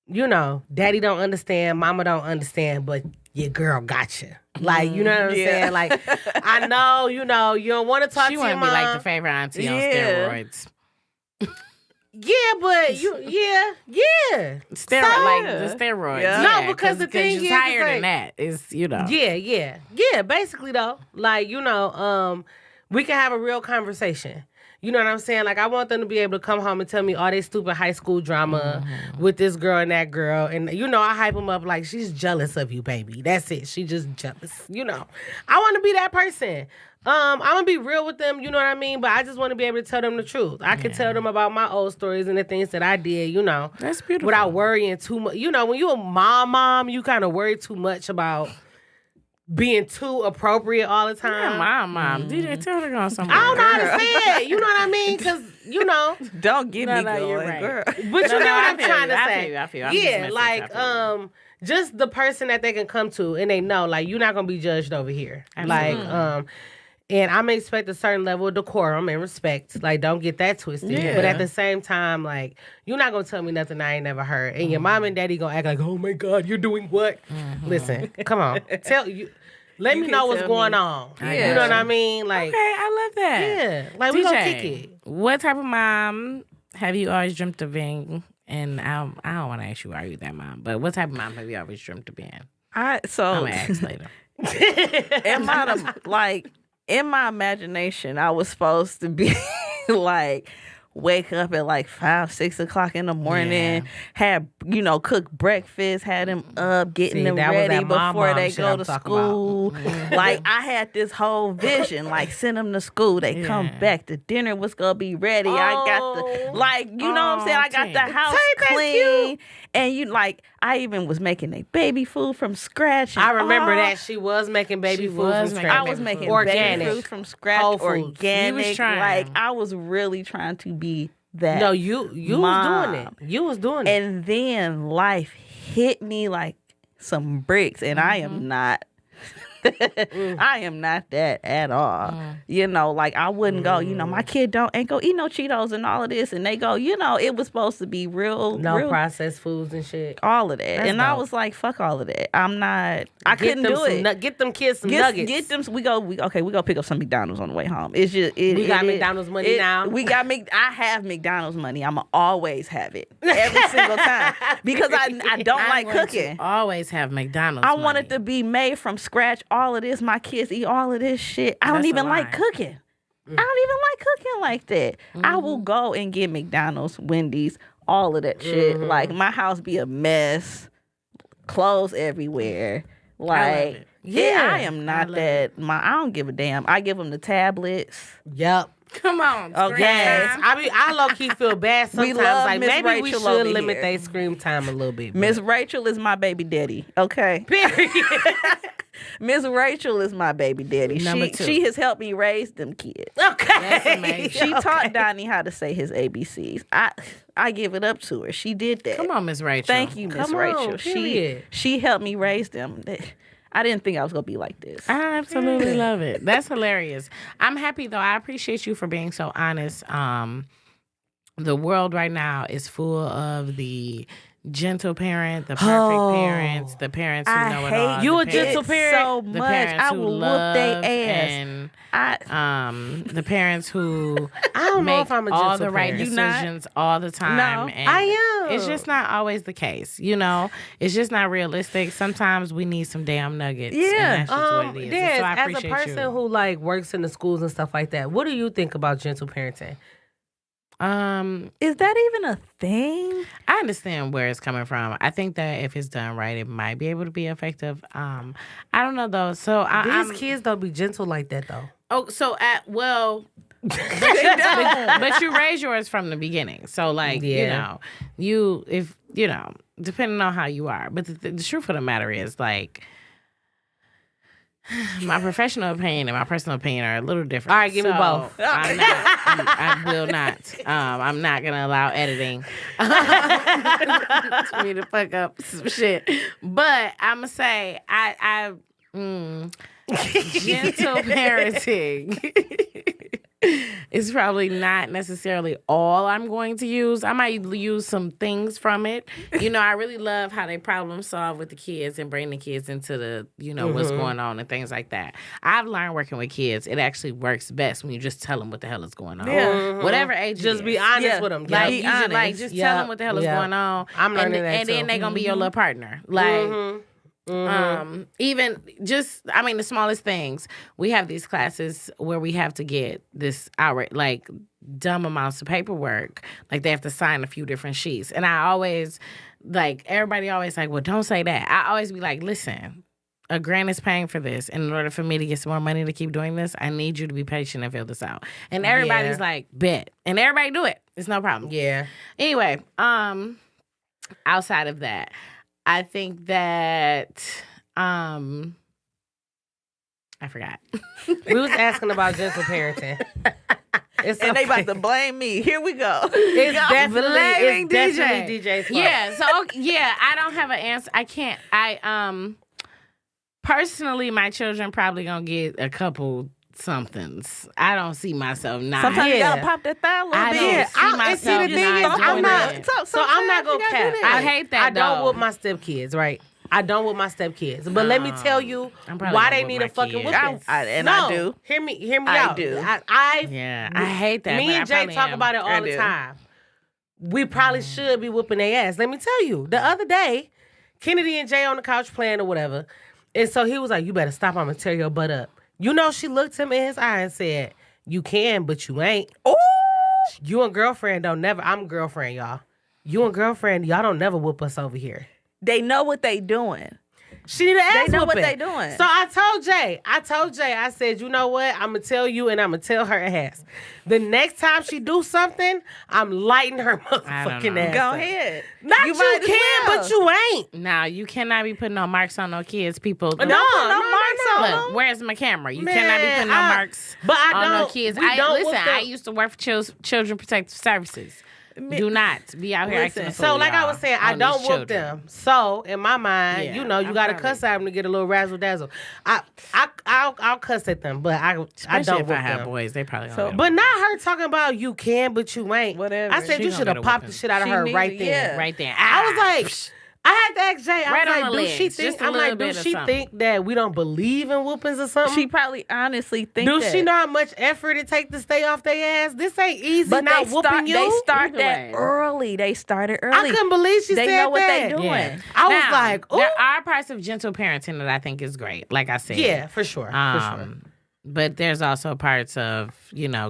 Speaker 2: you know, daddy don't understand, mama don't understand, but your girl got you. Like, you know what I'm saying? Like, I know, you know, you don't want to talk to your mom.
Speaker 1: She want to be like the favorite auntie on steroids.
Speaker 2: Yeah, but
Speaker 1: like the steroids.
Speaker 2: Yeah. No, because the thing
Speaker 1: is, higher than that is, you know.
Speaker 2: Yeah. Basically though, like, you know, we can have a real conversation. You know what I'm saying? Like, I want them to be able to come home and tell me all their stupid high school drama with this girl and that girl. And, I hype them up like, she's jealous of you, baby. That's it. She just jealous. I want to be that person. I'm going to be real with them, you know what I mean? But I just want to be able to tell them the truth. I can tell them about my old stories and the things that I did,
Speaker 1: That's beautiful.
Speaker 2: without worrying too much. When you're a mom, you kind of worry too much about being too appropriate all the time.
Speaker 1: Yeah, mom. DJ, tell her to go somewhere.
Speaker 2: I don't know how to say it. You know what I mean? Because,
Speaker 3: Don't get me going,
Speaker 1: you're right.
Speaker 3: girl.
Speaker 2: but you know what I'm trying to say.
Speaker 1: I feel.
Speaker 2: Yeah, like, just the person that they can come to and they know, like, you're not going to be judged over here.
Speaker 1: Absolutely.
Speaker 2: Like, and I'm expect a certain level of decorum and respect. Like, don't get that twisted.
Speaker 1: Yeah.
Speaker 2: But at the same time, like, you're not going to tell me nothing I ain't never heard. And your mom and daddy going to act like, oh, my God, you're doing what? Listen, come on. Let me know what's going on.
Speaker 3: Yeah.
Speaker 2: You know what I mean? Like,
Speaker 1: Okay, I love that.
Speaker 2: yeah. Like, we gonna kick it.
Speaker 1: What type of mom have you always dreamt of being? And I don't want to ask you, are you that mom? But what type of mom have you always dreamt of being? I'm going to ask later.
Speaker 3: In my imagination, I was supposed to be like, wake up at like 5, 6 o'clock in the morning, have, cook breakfast, had them up, getting them ready before they go to school. Like, I had this whole vision, like, send them to school, they come back, the dinner was going to be ready. I got the, like, you know what I'm saying? I got the house clean. And I even was making a baby food from scratch.
Speaker 2: I remember that she was making baby food from scratch.
Speaker 3: I was making
Speaker 2: organic
Speaker 3: baby food from scratch,
Speaker 2: Whole foods.
Speaker 3: organic.
Speaker 1: You was trying.
Speaker 3: Like, I was really trying to be that.
Speaker 2: No, you was doing it. You was doing it.
Speaker 3: And then life hit me like some bricks, and I am not. I am not that at all. Like, I wouldn't go, my kid ain't go eat no Cheetos and all of this. And they go, it was supposed to be real.
Speaker 2: No processed foods and shit.
Speaker 3: All of that.
Speaker 2: That's
Speaker 3: and
Speaker 2: dope.
Speaker 3: I was like, fuck all of that. I'm not, I couldn't do it.
Speaker 2: Get them kids some nuggets.
Speaker 3: Get them, we go pick up some McDonald's on the way home. It's just,
Speaker 2: we got McDonald's money now.
Speaker 3: I have McDonald's money. I'ma always have it. Every single time. Because I don't like cooking.
Speaker 1: Always have McDonald's
Speaker 3: I want it to be made from scratch. All of this, my kids eat all of this shit. I don't even like cooking. I don't even like cooking like that. I will go and get McDonald's, Wendy's, all of that shit. Like, my house be a mess, clothes everywhere. Like, I am not that. I don't give a damn. I give them the tablets.
Speaker 2: Yep.
Speaker 1: Come on.
Speaker 2: Yes. I low key feel bad sometimes.
Speaker 3: love
Speaker 2: Like,
Speaker 3: Miss
Speaker 2: maybe we
Speaker 3: Rachel
Speaker 2: should
Speaker 3: over
Speaker 2: limit
Speaker 3: here.
Speaker 2: their screen time a little bit.
Speaker 3: Miss Rachel is my baby daddy. Okay.
Speaker 2: Period.
Speaker 3: Miss Rachel is my baby daddy.
Speaker 1: Number 2.
Speaker 3: She has helped me raise them kids.
Speaker 2: Okay.
Speaker 1: That's amazing.
Speaker 3: She taught Donnie how to say his ABCs. I give it up to her. She did that.
Speaker 1: Come on, Miss Rachel.
Speaker 3: Thank you, Miss
Speaker 2: Come on,
Speaker 3: Rachel.
Speaker 2: period.
Speaker 3: She helped me raise them. I didn't think I was gonna be like this.
Speaker 1: I absolutely love it. That's hilarious. I'm happy, though. I appreciate you for being so honest. The world right now is full of the gentle parent, the perfect parents, the parents who know it all.
Speaker 2: you
Speaker 1: the
Speaker 2: a gentle parent
Speaker 3: so
Speaker 1: The
Speaker 3: much.
Speaker 1: parents
Speaker 3: I
Speaker 1: who
Speaker 3: will whoop
Speaker 1: love
Speaker 3: their ass.
Speaker 1: and the parents who
Speaker 2: I don't know
Speaker 1: make
Speaker 2: if I'm a
Speaker 1: all
Speaker 2: gentle
Speaker 1: the right
Speaker 2: parent.
Speaker 1: decisions all the time.
Speaker 3: No,
Speaker 1: and
Speaker 2: I am.
Speaker 1: It's just not always the case, It's just not realistic. Sometimes we need some damn nuggets.
Speaker 3: Yeah.
Speaker 1: and that's just what it is.
Speaker 2: Des,
Speaker 1: So I
Speaker 2: as a
Speaker 1: appreciate
Speaker 2: person
Speaker 1: you.
Speaker 2: who like works in the schools and stuff like that, what do you think about gentle parenting?
Speaker 3: Is that even a thing?
Speaker 1: I understand where it's coming from. I think that if it's done right, it might be able to be effective. I don't know though. So
Speaker 2: These kids don't be gentle like that though.
Speaker 1: but you raise yours from the beginning. So like,
Speaker 2: Yeah.
Speaker 1: depending on how you are. But the truth of the matter is like, my professional opinion and my personal opinion are a little different.
Speaker 2: All right, give me both.
Speaker 1: I will not. I'm not gonna allow editing for me to fuck up some shit. But I'm gonna say gentle parenting is probably not necessarily all I'm going to use. I might use some things from it. I really love how they problem solve with the kids and bring the kids into the, what's going on and things like that. I've learned working with kids, it actually works best when you just tell them what the hell is going on.
Speaker 3: Yeah.
Speaker 1: Whatever age
Speaker 2: Just
Speaker 1: it
Speaker 2: be
Speaker 1: is.
Speaker 2: honest with them.
Speaker 1: Like,
Speaker 3: Be
Speaker 1: you just,
Speaker 3: honest.
Speaker 1: just tell them what the hell is going on.
Speaker 2: I'm learning
Speaker 1: and
Speaker 2: that
Speaker 1: then
Speaker 2: too.
Speaker 1: they're going to be your little partner. Like, Even just, I mean, the smallest things. We have these classes where we have to get this outright, like, dumb amounts of paperwork. Like, they have to sign a few different sheets. And I always, like, everybody always like, well, don't say that. I always be like, listen, a grant is paying for this. And in order for me to get some more money to keep doing this, I need you to be patient and fill this out. And everybody's like, bet. And everybody do it. It's no problem.
Speaker 2: Yeah.
Speaker 1: Anyway, outside of that, I think that I forgot.
Speaker 2: We was asking about gentle parenting.
Speaker 3: And they about to blame me. Here we go.
Speaker 2: It's
Speaker 3: Blaming
Speaker 2: definitely DJ's fault.
Speaker 1: Yeah, so I don't have an answer. I can't. Personally, my children probably gonna get a couple somethings. I don't see myself not.
Speaker 3: Sometimes you gotta pop that thigh a little
Speaker 1: I
Speaker 3: bit.
Speaker 1: don't see myself
Speaker 2: the thing is,
Speaker 1: not
Speaker 2: I'm
Speaker 1: doing
Speaker 2: not.
Speaker 1: it.
Speaker 2: So I'm not gonna cap.
Speaker 1: I hate that.
Speaker 2: I don't
Speaker 1: though.
Speaker 2: whoop my stepkids, right? I don't with my stepkids. But let me tell you
Speaker 1: I'm probably
Speaker 2: why
Speaker 1: gonna
Speaker 2: they
Speaker 1: whoop
Speaker 2: need
Speaker 1: my
Speaker 2: a fucking
Speaker 1: kids.
Speaker 2: whooping.
Speaker 3: I do.
Speaker 2: Hear me
Speaker 3: I
Speaker 2: out.
Speaker 3: do.
Speaker 1: I hate that.
Speaker 2: Me
Speaker 1: but
Speaker 2: and
Speaker 1: I
Speaker 2: Jay
Speaker 1: probably
Speaker 2: talk
Speaker 1: am.
Speaker 2: about it all
Speaker 3: I
Speaker 2: the
Speaker 3: do.
Speaker 2: time. We probably should be whooping their ass. Let me tell you. The other day, Kennedy and Jay on the couch playing or whatever. And so he was like, you better stop. I'm going to tear your butt up. You know, she looked him in his eye and said, you can, but you ain't.
Speaker 3: Ooh.
Speaker 2: You and girlfriend don't never. I'm girlfriend, y'all. You and girlfriend, y'all don't never whoop us over here.
Speaker 3: They know what they doing.
Speaker 2: She need an ass
Speaker 3: They know what
Speaker 2: whooping.
Speaker 3: they doing.
Speaker 2: So I told Jay, I said, you know what? I'm going to tell you and I'm going to tell her ass. The next time she do something, I'm lighting her motherfucking
Speaker 1: know.
Speaker 2: ass
Speaker 3: Go
Speaker 2: up.
Speaker 3: ahead.
Speaker 2: Not
Speaker 3: You
Speaker 2: you,
Speaker 3: might as
Speaker 2: can,
Speaker 3: well.
Speaker 2: but you ain't.
Speaker 1: Now, you cannot be putting no marks on no kids, people.
Speaker 2: No marks on
Speaker 1: Look,
Speaker 2: them.
Speaker 1: where's my camera? You
Speaker 2: Man,
Speaker 1: cannot be putting no marks
Speaker 2: but I
Speaker 1: on no
Speaker 2: don't-
Speaker 1: kids.
Speaker 2: we don't
Speaker 1: Listen,
Speaker 2: whoop them.
Speaker 1: I used to work for Children Protective Services. Do not be out here acting a
Speaker 3: Listen,
Speaker 1: fool,
Speaker 2: So like I was saying, I
Speaker 1: on
Speaker 2: don't
Speaker 1: these
Speaker 2: whoop
Speaker 1: children.
Speaker 2: them. So in my mind,
Speaker 1: Yeah,
Speaker 2: you know, you
Speaker 1: I'm
Speaker 2: got to
Speaker 1: probably-
Speaker 2: cuss at them to get a little razzle dazzle. I'll cuss at them, but I
Speaker 1: Especially
Speaker 2: don't
Speaker 1: if
Speaker 2: whoop
Speaker 1: I have
Speaker 2: them.
Speaker 1: boys, they probably
Speaker 3: So-
Speaker 1: don't.
Speaker 2: But not her talking about you can, but you ain't.
Speaker 3: Whatever.
Speaker 2: I said
Speaker 1: She
Speaker 2: you
Speaker 1: gonna
Speaker 2: should
Speaker 1: get
Speaker 2: have
Speaker 1: a
Speaker 2: popped the
Speaker 1: whooping.
Speaker 2: shit out of
Speaker 3: She
Speaker 2: her
Speaker 3: needed-
Speaker 2: right there.
Speaker 3: yeah.
Speaker 1: right there.
Speaker 2: I was like, I had to ask Jay. I
Speaker 1: Right
Speaker 2: was
Speaker 1: on
Speaker 2: like,
Speaker 1: the
Speaker 2: do she
Speaker 1: legs,
Speaker 2: think?
Speaker 1: just a
Speaker 2: I'm
Speaker 1: little
Speaker 2: like, do
Speaker 1: bit of
Speaker 2: she
Speaker 1: something.
Speaker 2: think that we don't believe in whoopings or something?
Speaker 3: She probably honestly think
Speaker 2: do
Speaker 3: that.
Speaker 2: she know how much effort it take to stay off their ass? This ain't easy.
Speaker 3: But
Speaker 2: not
Speaker 3: they
Speaker 2: whooping
Speaker 3: start.
Speaker 2: you.
Speaker 3: They start
Speaker 1: Either
Speaker 3: that
Speaker 1: way.
Speaker 3: early. They started early.
Speaker 2: I couldn't believe she
Speaker 3: They
Speaker 2: said
Speaker 3: know what
Speaker 2: that.
Speaker 3: they doing.
Speaker 1: Yeah.
Speaker 2: I was
Speaker 1: Now,
Speaker 2: like, ooh.
Speaker 1: there are parts of gentle parenting that I think is great. Like I said,
Speaker 2: Yeah, for sure. For sure.
Speaker 1: But there's also parts of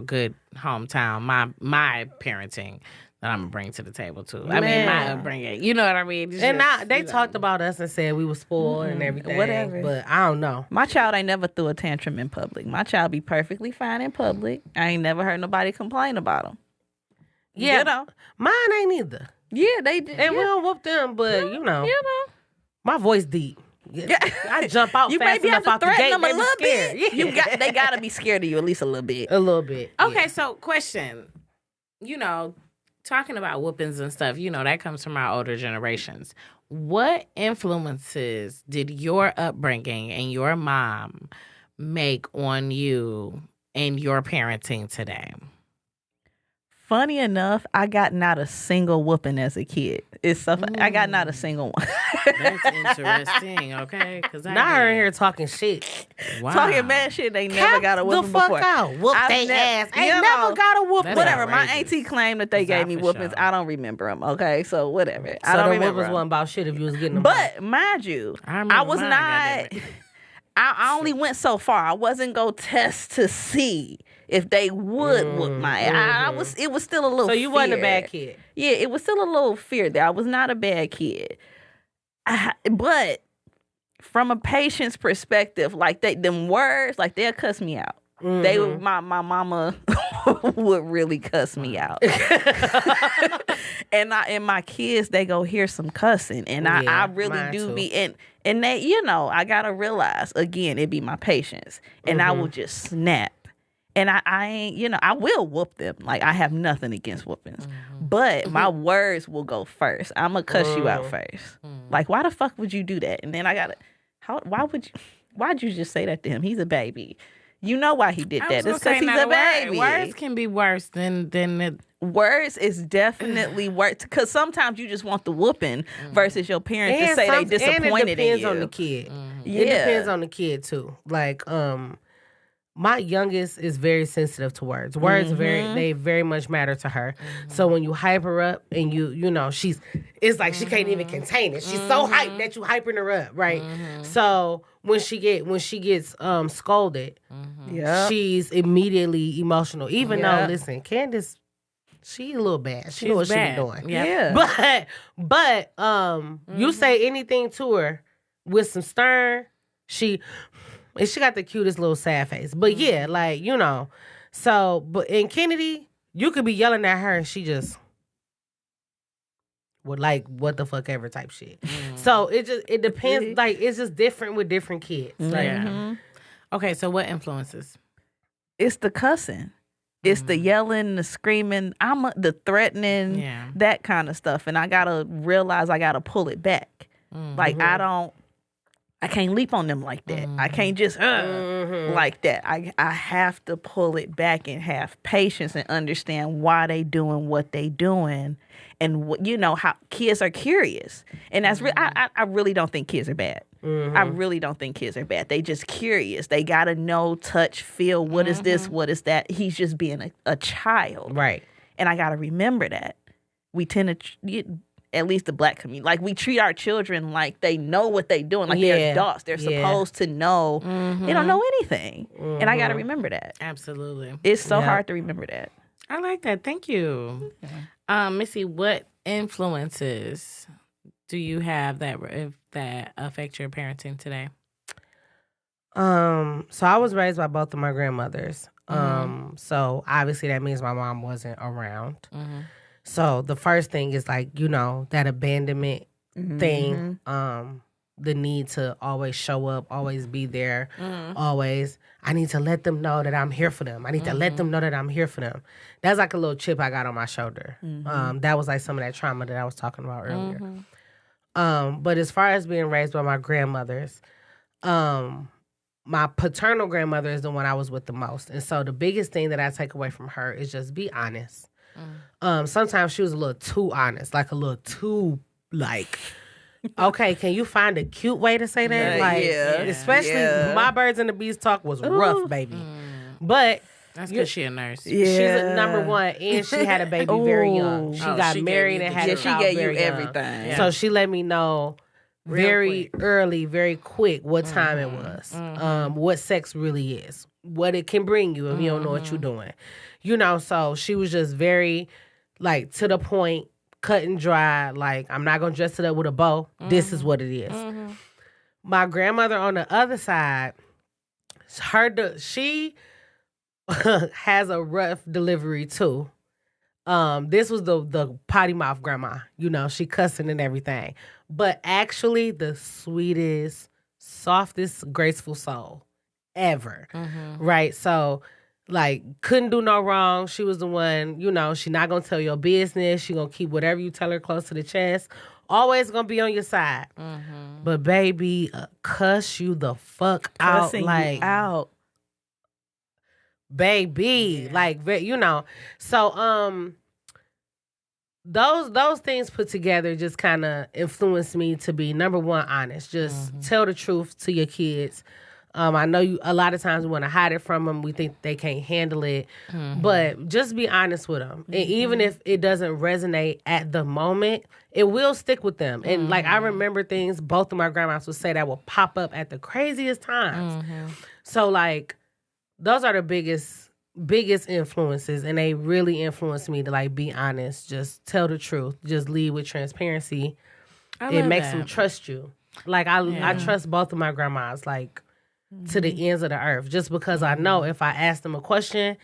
Speaker 1: good hometown my parenting that I'm gonna bring to the table too. I mean, my
Speaker 2: Man.
Speaker 1: upbringing. You know what I mean? It's
Speaker 2: And
Speaker 1: just,
Speaker 2: they
Speaker 1: you know.
Speaker 2: talked about us and said we were spoiled and everything.
Speaker 3: whatever.
Speaker 2: But I don't know.
Speaker 3: My child ain't never threw a tantrum in public. My child be perfectly fine in public. I ain't never heard nobody complain about him.
Speaker 2: Yeah,
Speaker 3: You know.
Speaker 2: mine ain't either.
Speaker 3: Yeah, they did.
Speaker 2: And we don't whoop them, but you know, my voice deep.
Speaker 3: Yeah.
Speaker 2: I jump out
Speaker 3: You
Speaker 2: fast
Speaker 3: maybe have
Speaker 2: enough
Speaker 3: to
Speaker 2: out the
Speaker 3: threaten
Speaker 2: gate.
Speaker 3: them a
Speaker 2: They be
Speaker 3: little
Speaker 2: scared.
Speaker 3: bit.
Speaker 2: Yeah.
Speaker 3: They gotta be scared of you at least a little bit.
Speaker 2: A little bit.
Speaker 1: Okay,
Speaker 2: yeah.
Speaker 1: so question. Talking about whoopings and stuff, that comes from our older generations. What influences did your upbringing and your mom make on you and your parenting today?
Speaker 3: Funny enough, I got not a single whooping as a kid. It's so I got not a single one.
Speaker 1: That's interesting, okay? Because
Speaker 2: Not her in here talking shit.
Speaker 1: Wow.
Speaker 3: Talking mad shit, they never
Speaker 2: Cap
Speaker 3: got a
Speaker 2: the
Speaker 3: whooping
Speaker 2: fuck
Speaker 3: before.
Speaker 2: out. Whoop
Speaker 3: I've
Speaker 2: they
Speaker 3: never-
Speaker 2: ass.
Speaker 3: you
Speaker 2: Ain't
Speaker 3: know,
Speaker 2: never got a whoop.
Speaker 1: That's
Speaker 3: Whatever. My
Speaker 1: outrageous.
Speaker 3: auntie claimed that they gave me
Speaker 1: for
Speaker 3: whoopings.
Speaker 1: sure.
Speaker 3: I don't remember them. Okay, so whatever. I
Speaker 2: So
Speaker 3: don't
Speaker 2: the
Speaker 3: remember.
Speaker 2: whoopings
Speaker 3: 'em.
Speaker 2: wasn't about shit if you was getting them.
Speaker 3: But mind you,
Speaker 1: I remember
Speaker 3: I was
Speaker 1: mine,
Speaker 3: not.
Speaker 1: goddammit.
Speaker 3: I only went so far. I wasn't go test to see if they would whoop my ass. It was still a little.
Speaker 2: So you wasn't a
Speaker 3: fear.
Speaker 2: bad kid.
Speaker 3: Yeah, it was still a little fear there. I was not a bad kid. But from a patient's perspective, like them words, like they'll cuss me out. They would, my mama would really cuss me out. and my kids, they go hear some cussing. And I
Speaker 2: Yeah,
Speaker 3: really
Speaker 2: mine
Speaker 3: do
Speaker 2: too.
Speaker 3: be and they, I gotta realize again, it be my patience. And I will just snap. And I ain't, I will whoop them. Like, I have nothing against whoopings. But my words will go first. I'm going to cuss you out first. Like, why the fuck would you do that? And then I got to, why'd you just say that to him? He's a baby. You know why he did that. It's because he's a baby.
Speaker 1: Words can be worse than it.
Speaker 3: Words is definitely worse. Because sometimes you just want the whooping versus your parents to say they disappointed
Speaker 2: and it depends
Speaker 3: in you.
Speaker 2: on the kid.
Speaker 3: Yeah.
Speaker 2: It depends on the kid, too. Like, my youngest is very sensitive to words. Words they very much matter to her. So when you hype her up and you know, it's like she can't even contain it. She's so hyped that you hyping her up, right? So when she gets scolded, she's immediately emotional. Even though, listen, Candace, she a little bad. She know what she be doing.
Speaker 3: Yeah.
Speaker 2: But you say anything to her with some stern, she got the cutest little sad face. But yeah, like, you know. So, but in Kennedy, you could be yelling at her and she just would like what the fuck ever type shit. So it depends. Like, it's just different with different kids. Like,
Speaker 1: Okay, so what influences?
Speaker 3: It's the cussing. It's the yelling, the screaming, the threatening, that kind of stuff. And I got to realize I got to pull it back. Like, I can't leap on them like that. I can't just like that. I have to pull it back and have patience and understand why they doing what they doing, and you know how kids are curious, and that's I really don't think kids are bad. I really don't think kids are bad. They just curious. They gotta know, touch, feel. What is this? What is that? He's just being a child,
Speaker 2: right?
Speaker 3: And I gotta remember that we tend to. At least the Black community, like we treat our children like they know what they doing, like they're adults. They're supposed to know. They don't know anything, and I got to remember that.
Speaker 1: Absolutely,
Speaker 3: it's so hard to remember that.
Speaker 1: I like that. Thank you, Missy. What influences do you have that affect your parenting today?
Speaker 2: So I was raised by both of my grandmothers. So obviously that means my mom wasn't around. So the first thing is like, you know, that abandonment thing, the need to always show up, always be there, always. I need to let them know that I'm here for them. I need to let them know that I'm here for them. That's like a little chip I got on my shoulder. That was like some of that trauma that I was talking about earlier. But as far as being raised by my grandmothers, my paternal grandmother is the one I was with the most. And so the biggest thing that I take away from her is just be honest. Sometimes she was a little too honest, like a little too, like, okay, can you find a cute way to say that? Like, especially my birds and the bees talk was rough, baby. But
Speaker 1: that's because she a nurse.
Speaker 2: She's a number one, and she had a baby very young. She got married and had a child very young. She gave you everything. So she let me know very early, very quick what time it was, what sex really is, what it can bring you if you don't know what you're doing. You know, so she was just very, like, to the point, cut and dry. Like, I'm not going to dress it up with a bow. This is what it is. My grandmother on the other side, she has a rough delivery, too. This was the potty mouth grandma. You know, she cussing and everything. But actually the sweetest, softest, graceful soul ever. Right? So, like, couldn't do no wrong. She was the one, you know, she not going to tell your business. She going to keep whatever you tell her close to the chest. Always going to be on your side. But, baby, cuss you the fuck
Speaker 3: Cussing
Speaker 2: out. Like,
Speaker 3: you out.
Speaker 2: Baby. Like, you know. So, those things put together just kind of influenced me to be, number one, honest. Just tell the truth to your kids. I know a lot of times we want to hide it from them. We think they can't handle it. But just be honest with them. And even if it doesn't resonate at the moment, it will stick with them. And like, I remember things both of my grandmas would say that will pop up at the craziest times. So like, those are the biggest influences, and they really influenced me to like be honest, just tell the truth, just lead with transparency. It makes them trust you. Like I trust both of my grandmas, like to the ends of the earth, just because I know if I ask them a question,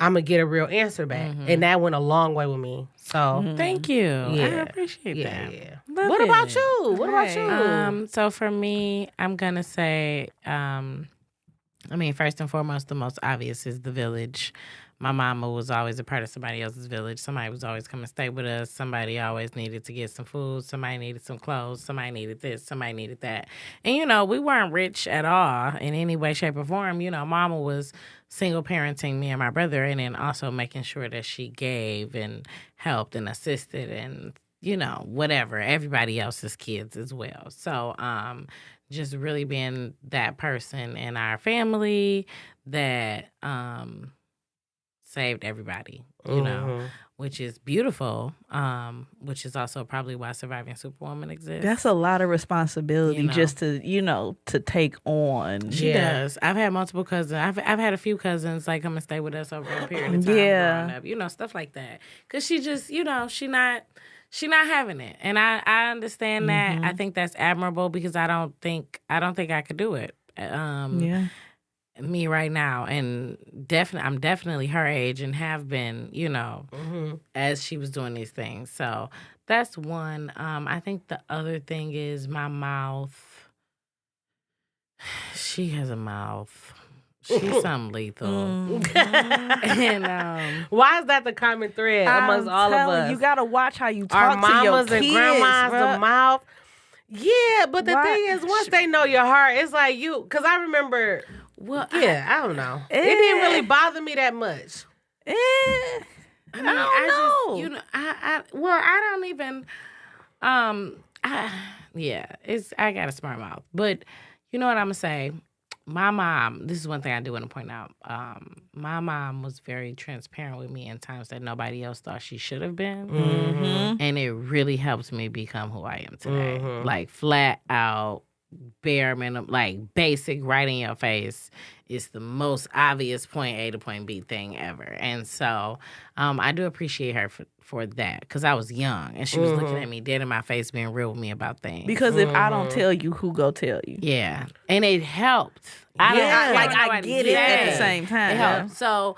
Speaker 2: I'm gonna get a real answer back, and that went a long way with me. So
Speaker 1: thank you. I appreciate that.
Speaker 2: Yeah. What about you? What about you?
Speaker 1: So for me, I'm gonna say, I mean, first and foremost, the most obvious is the village. My mama was always a part of somebody else's village. Somebody was always coming to stay with us. Somebody always needed to get some food. Somebody needed some clothes. Somebody needed this. Somebody needed that. And, you know, we weren't rich at all in any way, shape, or form. You know, mama was single parenting me and my brother, and then also making sure that she gave and helped and assisted and, you know, whatever, everybody else's kids as well. So, just really being that person in our family that saved everybody, you know, which is beautiful, which is also probably why Surviving Superwoman exists.
Speaker 3: That's a lot of responsibility,
Speaker 1: You know.
Speaker 3: just to take on.
Speaker 1: She does. I've had multiple cousins. I've had a few cousins like come and stay with us over a period of time growing up, you know, stuff like that. Because she just, you know, she not having it, and I understand that. I think that's admirable because I don't think I could do it. Me right now, and I'm definitely her age and have been, you know, as she was doing these things. So that's one. I think the other thing is my mouth. She has a mouth. She's something lethal. And
Speaker 2: why is that the common thread amongst all of us?
Speaker 3: You gotta watch how you
Speaker 2: Our
Speaker 3: talk to your
Speaker 2: mamas
Speaker 3: kids,
Speaker 2: and grandmas,
Speaker 3: bruh.
Speaker 2: the mouth. Yeah, but the thing is, once they know your heart, it's like because I remember.
Speaker 1: well,
Speaker 2: I don't know. It didn't really bother me that much.
Speaker 3: I don't know.
Speaker 1: Just, you know, I don't even. I got a smart mouth, but you know what I'm gonna say. My mom, this is one thing I do want to point out. My mom was very transparent with me in times that nobody else thought she should have been. And it really helped me become who I am today. Like, flat out, bare minimum, like, basic, right in your face. It's the most obvious point A to point B thing ever. And so I do appreciate her for that because I was young and she was looking at me dead in my face being real with me about things.
Speaker 3: Because if I don't tell you, who go tell you?
Speaker 1: Yeah. And it helped.
Speaker 3: I get it at the same time.
Speaker 1: It helped. So,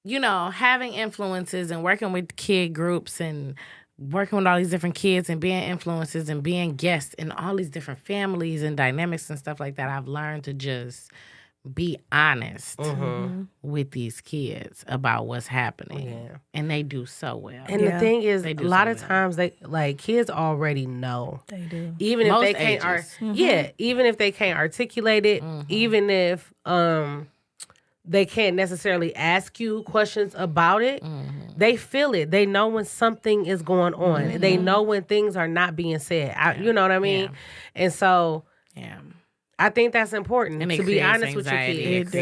Speaker 1: you know, having influences and working with kid groups and working with all these different kids and being influences and being guests in all these different families and dynamics and stuff like that, I've learned to just be honest with these kids about what's happening. Yeah. And they do so well.
Speaker 2: And the thing is, a lot of times kids already know.
Speaker 3: They do.
Speaker 2: Even if they can't even if they can't articulate it, even if they can't necessarily ask you questions about it. They feel it. They know when something is going on. They know when things are not being said. You know what I mean? And so, I think that's important to be honest with your kids.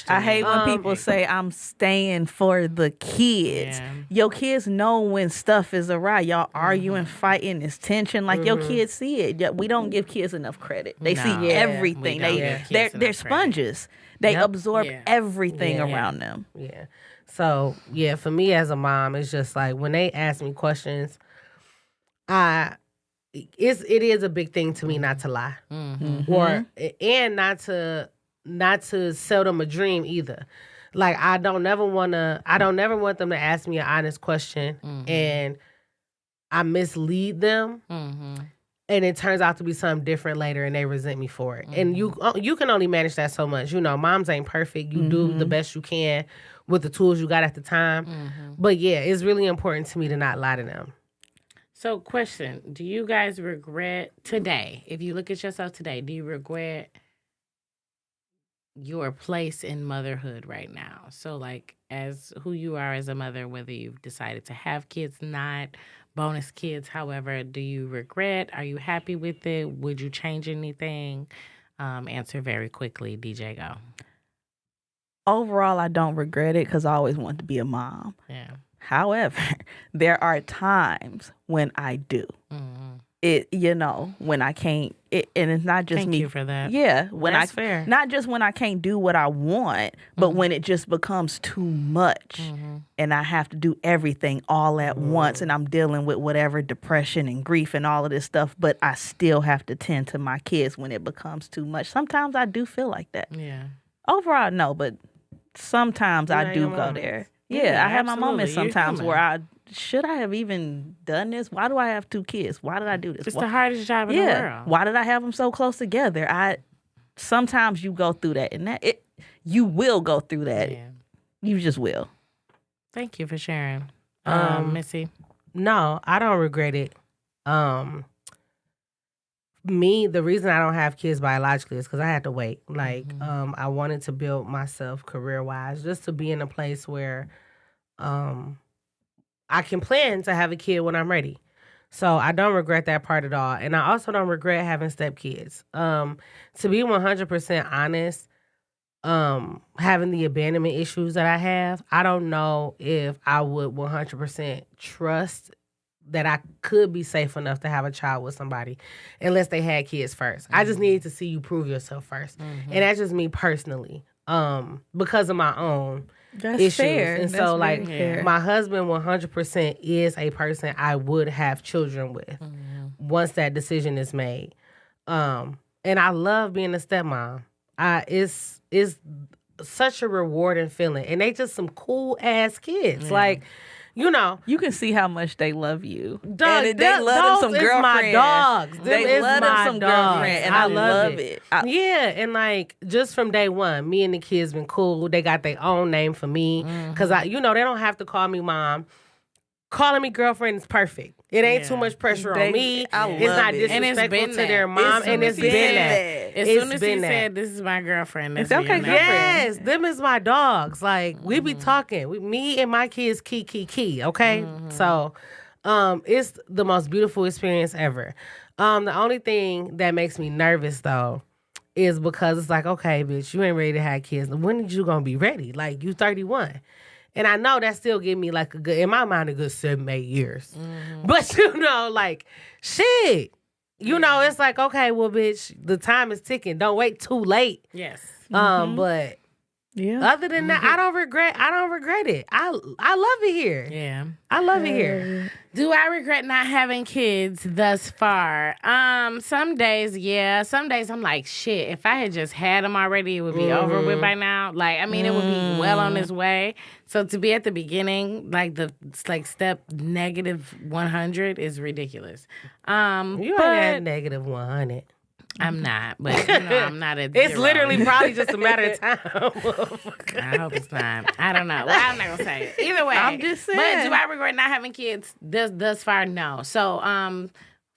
Speaker 3: I hate when people say, I'm staying for the kids. Your kids know when stuff is awry. Y'all arguing, fighting, there's tension. Like, your kids see it. We don't give kids enough credit. They see everything. They're sponges. They absorb everything around them.
Speaker 2: Yeah. So, for me as a mom, it's just like when they ask me questions, it is a big thing to me not to lie. And not to sell them a dream either. Like, I don't never want them to ask me an honest question and I mislead them. And it turns out to be something different later and they resent me for it. And you can only manage that so much. You know, moms ain't perfect. You do the best you can with the tools you got at the time. But it's really important to me to not lie to them.
Speaker 1: So, question, do you guys regret today, if you look at yourself today, do you regret your place in motherhood right now? So, like, as who you are as a mother, whether you've decided to have kids, not, bonus kids, however, do you regret? Are you happy with it? Would you change anything? Answer very quickly. DJ, go.
Speaker 3: Overall, I don't regret it because I always wanted to be a mom.
Speaker 1: Yeah.
Speaker 3: However, there are times when I do. It, you know, when I can't, and it's not just
Speaker 1: Thank
Speaker 3: me.
Speaker 1: you for that.
Speaker 3: Yeah, when
Speaker 1: That's fair.
Speaker 3: Not just when I can't do what I want, but when it just becomes too much, and I have to do everything all at once, and I'm dealing with whatever depression and grief and all of this stuff, but I still have to tend to my kids when it becomes too much. Sometimes I do feel like that.
Speaker 1: Yeah.
Speaker 3: Overall, no, but sometimes I do go there. Yeah, I have my moments sometimes where should I have even done this? Why do I have 2 kids? Why did I do this?
Speaker 1: It's the hardest job in the world.
Speaker 3: Why did I have them so close together? Sometimes you go through that, and you will go through that. Yeah. You just will.
Speaker 1: Thank you for sharing, Missy.
Speaker 2: No, I don't regret it. The reason I don't have kids biologically is because I had to wait. Like, I wanted to build myself career-wise, just to be in a place where I can plan to have a kid when I'm ready. So I don't regret that part at all. And I also don't regret having stepkids. To be 100% honest, having the abandonment issues that I have, I don't know if I would 100% trust that I could be safe enough to have a child with somebody unless they had kids first. I just needed to see you prove yourself first. And that's just me personally, because of my own issues.
Speaker 3: Fair.
Speaker 2: And
Speaker 3: That's
Speaker 2: so,
Speaker 3: very fair.
Speaker 2: my husband 100% is a person I would have children with once that decision is made. And I love being a stepmom. It's such a rewarding feeling. And they just some cool ass kids.
Speaker 1: Yeah.
Speaker 2: Like, you know.
Speaker 3: You can see how much they love you.
Speaker 2: Dog,
Speaker 3: and they love them some girlfriend.
Speaker 2: My dogs.
Speaker 3: They love them some girlfriend. And I love it.
Speaker 2: Yeah, and like just from day one, me and the kids been cool. They got their own name for me. Because they don't have to call me mom. Calling me girlfriend is perfect. It ain't too much pressure on me. It's not disrespectful to their mom. And it's been that.
Speaker 1: As soon as he said, this is my girlfriend.
Speaker 3: It's okay, girlfriend.
Speaker 2: Yes, them is my dogs. Like, we be talking. Me and my kids, key, okay? So, it's the most beautiful experience ever. The only thing that makes me nervous, though, is because it's like, okay, bitch, you ain't ready to have kids. When did you gonna be ready? Like, you 31. And I know that still give me like in my mind, a good 7-8 years. But like, shit. It's like, okay, well, bitch, the time is ticking. Don't wait too late.
Speaker 1: Yes.
Speaker 2: But other than that, I don't regret it. I love it here.
Speaker 1: Yeah.
Speaker 2: I love it here.
Speaker 1: Do I regret not having kids thus far? Some days, yeah. Some days I'm like, shit, if I had just had them already, it would be over with by now. Like, I mean, it would be well on its way. So to be at the beginning, like step -100 is ridiculous.
Speaker 2: You ain't at -100.
Speaker 1: I'm not, but I'm not at
Speaker 2: It's
Speaker 1: 0.
Speaker 2: literally probably just a matter of time.
Speaker 1: I hope it's not. I don't know. Well, I'm not gonna say it. Either way,
Speaker 3: I'm just saying.
Speaker 1: But do I regret not having kids thus far? No. So,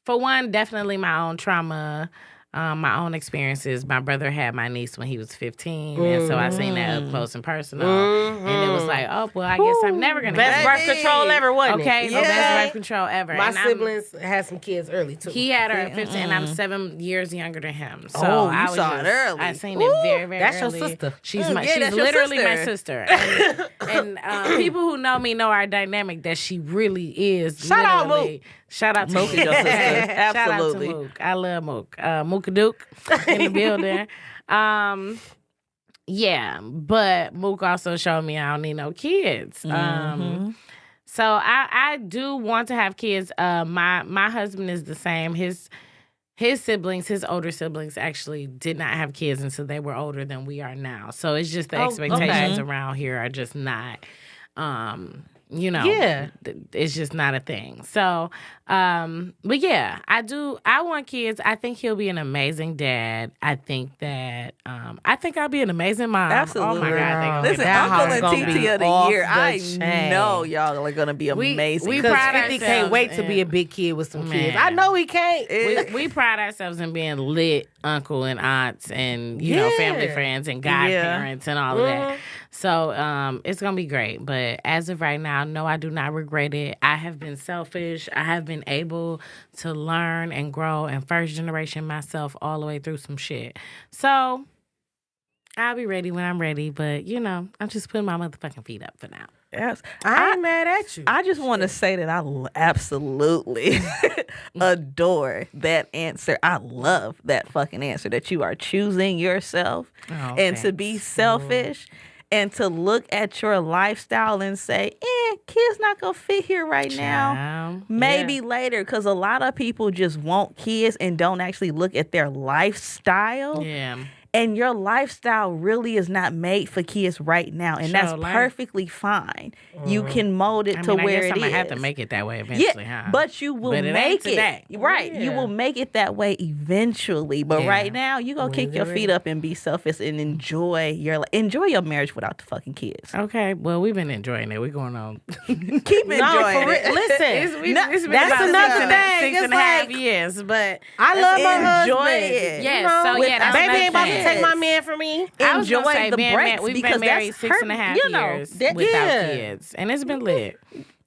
Speaker 1: for one, definitely my own trauma. My own experiences. My brother had my niece when he was 15, and so I seen that up close and personal. And it was like, oh, well, I guess I'm never going to
Speaker 2: Best birth control ever, wasn't it?
Speaker 1: Okay, best birth control ever.
Speaker 2: My siblings had some kids early, too.
Speaker 1: He had her at 15, and I'm 7 years younger than him. So
Speaker 3: I saw it early.
Speaker 1: I seen it very, very
Speaker 2: that's
Speaker 1: early.
Speaker 2: Your sister.
Speaker 1: She's literally my sister. And people who know me know our dynamic, that she really is.
Speaker 2: Shout out, Mook.
Speaker 3: Shout out to Mook, your sister. Absolutely.
Speaker 1: Shout out to Mook. I love Mook. Mookadook in the building. Yeah, but Mook also showed me I don't need no kids. So I do want to have kids. My husband is the same. His siblings, his older siblings, actually did not have kids until they were older than we are now. So it's just the expectations around here are just not. It's just not a thing. So, but yeah, I want kids. I think he'll be an amazing dad. I think that, I think I'll be an amazing mom.
Speaker 3: Absolutely.
Speaker 1: Oh my God.
Speaker 3: Listen, Uncle and TT of the year. I know y'all are going to be amazing.
Speaker 1: We
Speaker 2: because
Speaker 1: pride
Speaker 2: 50 can't wait to be a big kid with some kids. I know he can't.
Speaker 1: We pride ourselves in being lit uncle and aunts and, family friends and godparents and all of that. So it's going to be great. But as of right now, no, I do not regret it. I have been selfish. I have been able to learn and grow and first generation myself all the way through some shit. So I'll be ready when I'm ready. But, I'm just putting my motherfucking feet up for now.
Speaker 3: Yes.
Speaker 2: I ain't mad at you.
Speaker 3: I just want to say that I absolutely adore that answer. I love that fucking answer that you are choosing yourself and to be selfish and to look at your lifestyle and say, kids not going to fit here right now. Maybe later, because a lot of people just want kids and don't actually look at their lifestyle.
Speaker 1: Yeah.
Speaker 3: And your lifestyle really is not made for kids right now. And that's perfectly fine. You can mold it to where it is.
Speaker 1: I might have to make it that way eventually, huh?
Speaker 3: But you will make it. Right. Yeah. You will make it that way eventually. But right now, you go kick your feet up and be selfish and enjoy your marriage without the fucking kids.
Speaker 1: Okay. Well, we've been enjoying it. We're going on.
Speaker 3: Keep enjoying it.
Speaker 2: Listen,
Speaker 1: it's been
Speaker 2: that's
Speaker 1: about
Speaker 2: another thing.
Speaker 1: 6.5 years. But
Speaker 2: I love my husband.
Speaker 3: Enjoy it.
Speaker 1: Yes. So,
Speaker 2: baby ain't about to take my man from me.
Speaker 1: I was gonna
Speaker 3: Enjoy
Speaker 1: say,
Speaker 3: the breaks
Speaker 1: we've
Speaker 3: because
Speaker 1: been married
Speaker 3: that's
Speaker 1: 6.5 years without kids, and it's been lit.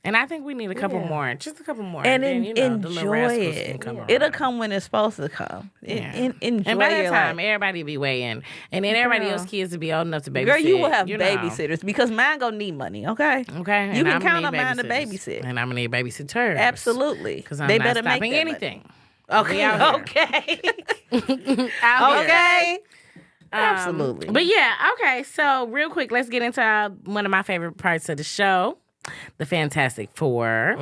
Speaker 1: And I think we need a couple more, just a couple more,
Speaker 3: and
Speaker 1: then, you know, the little
Speaker 3: enjoy
Speaker 1: rascals can
Speaker 3: it.
Speaker 1: come
Speaker 3: It'll
Speaker 1: around.
Speaker 3: come when it's supposed to come.
Speaker 1: Yeah.
Speaker 3: Enjoy
Speaker 1: And by that
Speaker 3: your
Speaker 1: time,
Speaker 3: life.
Speaker 1: everybody be way in, and then everybody
Speaker 3: Girl.
Speaker 1: else's kids will be old enough to babysit.
Speaker 3: Girl, you will have
Speaker 1: you know.
Speaker 3: babysitters because mine gonna need money. Okay.
Speaker 1: Okay,
Speaker 3: You
Speaker 1: and
Speaker 3: can
Speaker 1: I'm
Speaker 3: count
Speaker 1: gonna
Speaker 3: on mine to
Speaker 1: babysitters.
Speaker 3: babysit.
Speaker 1: And I'm gonna need babysitters.
Speaker 3: Absolutely.
Speaker 1: Because I'm
Speaker 3: They
Speaker 1: not
Speaker 3: better make
Speaker 1: stopping
Speaker 3: that
Speaker 1: anything.
Speaker 2: Okay.
Speaker 1: out here.
Speaker 2: Okay.
Speaker 1: Out here.
Speaker 2: Okay.
Speaker 3: Absolutely.
Speaker 1: But yeah, okay. So real quick, let's get into one of my favorite parts of the show, the Fantastic Four.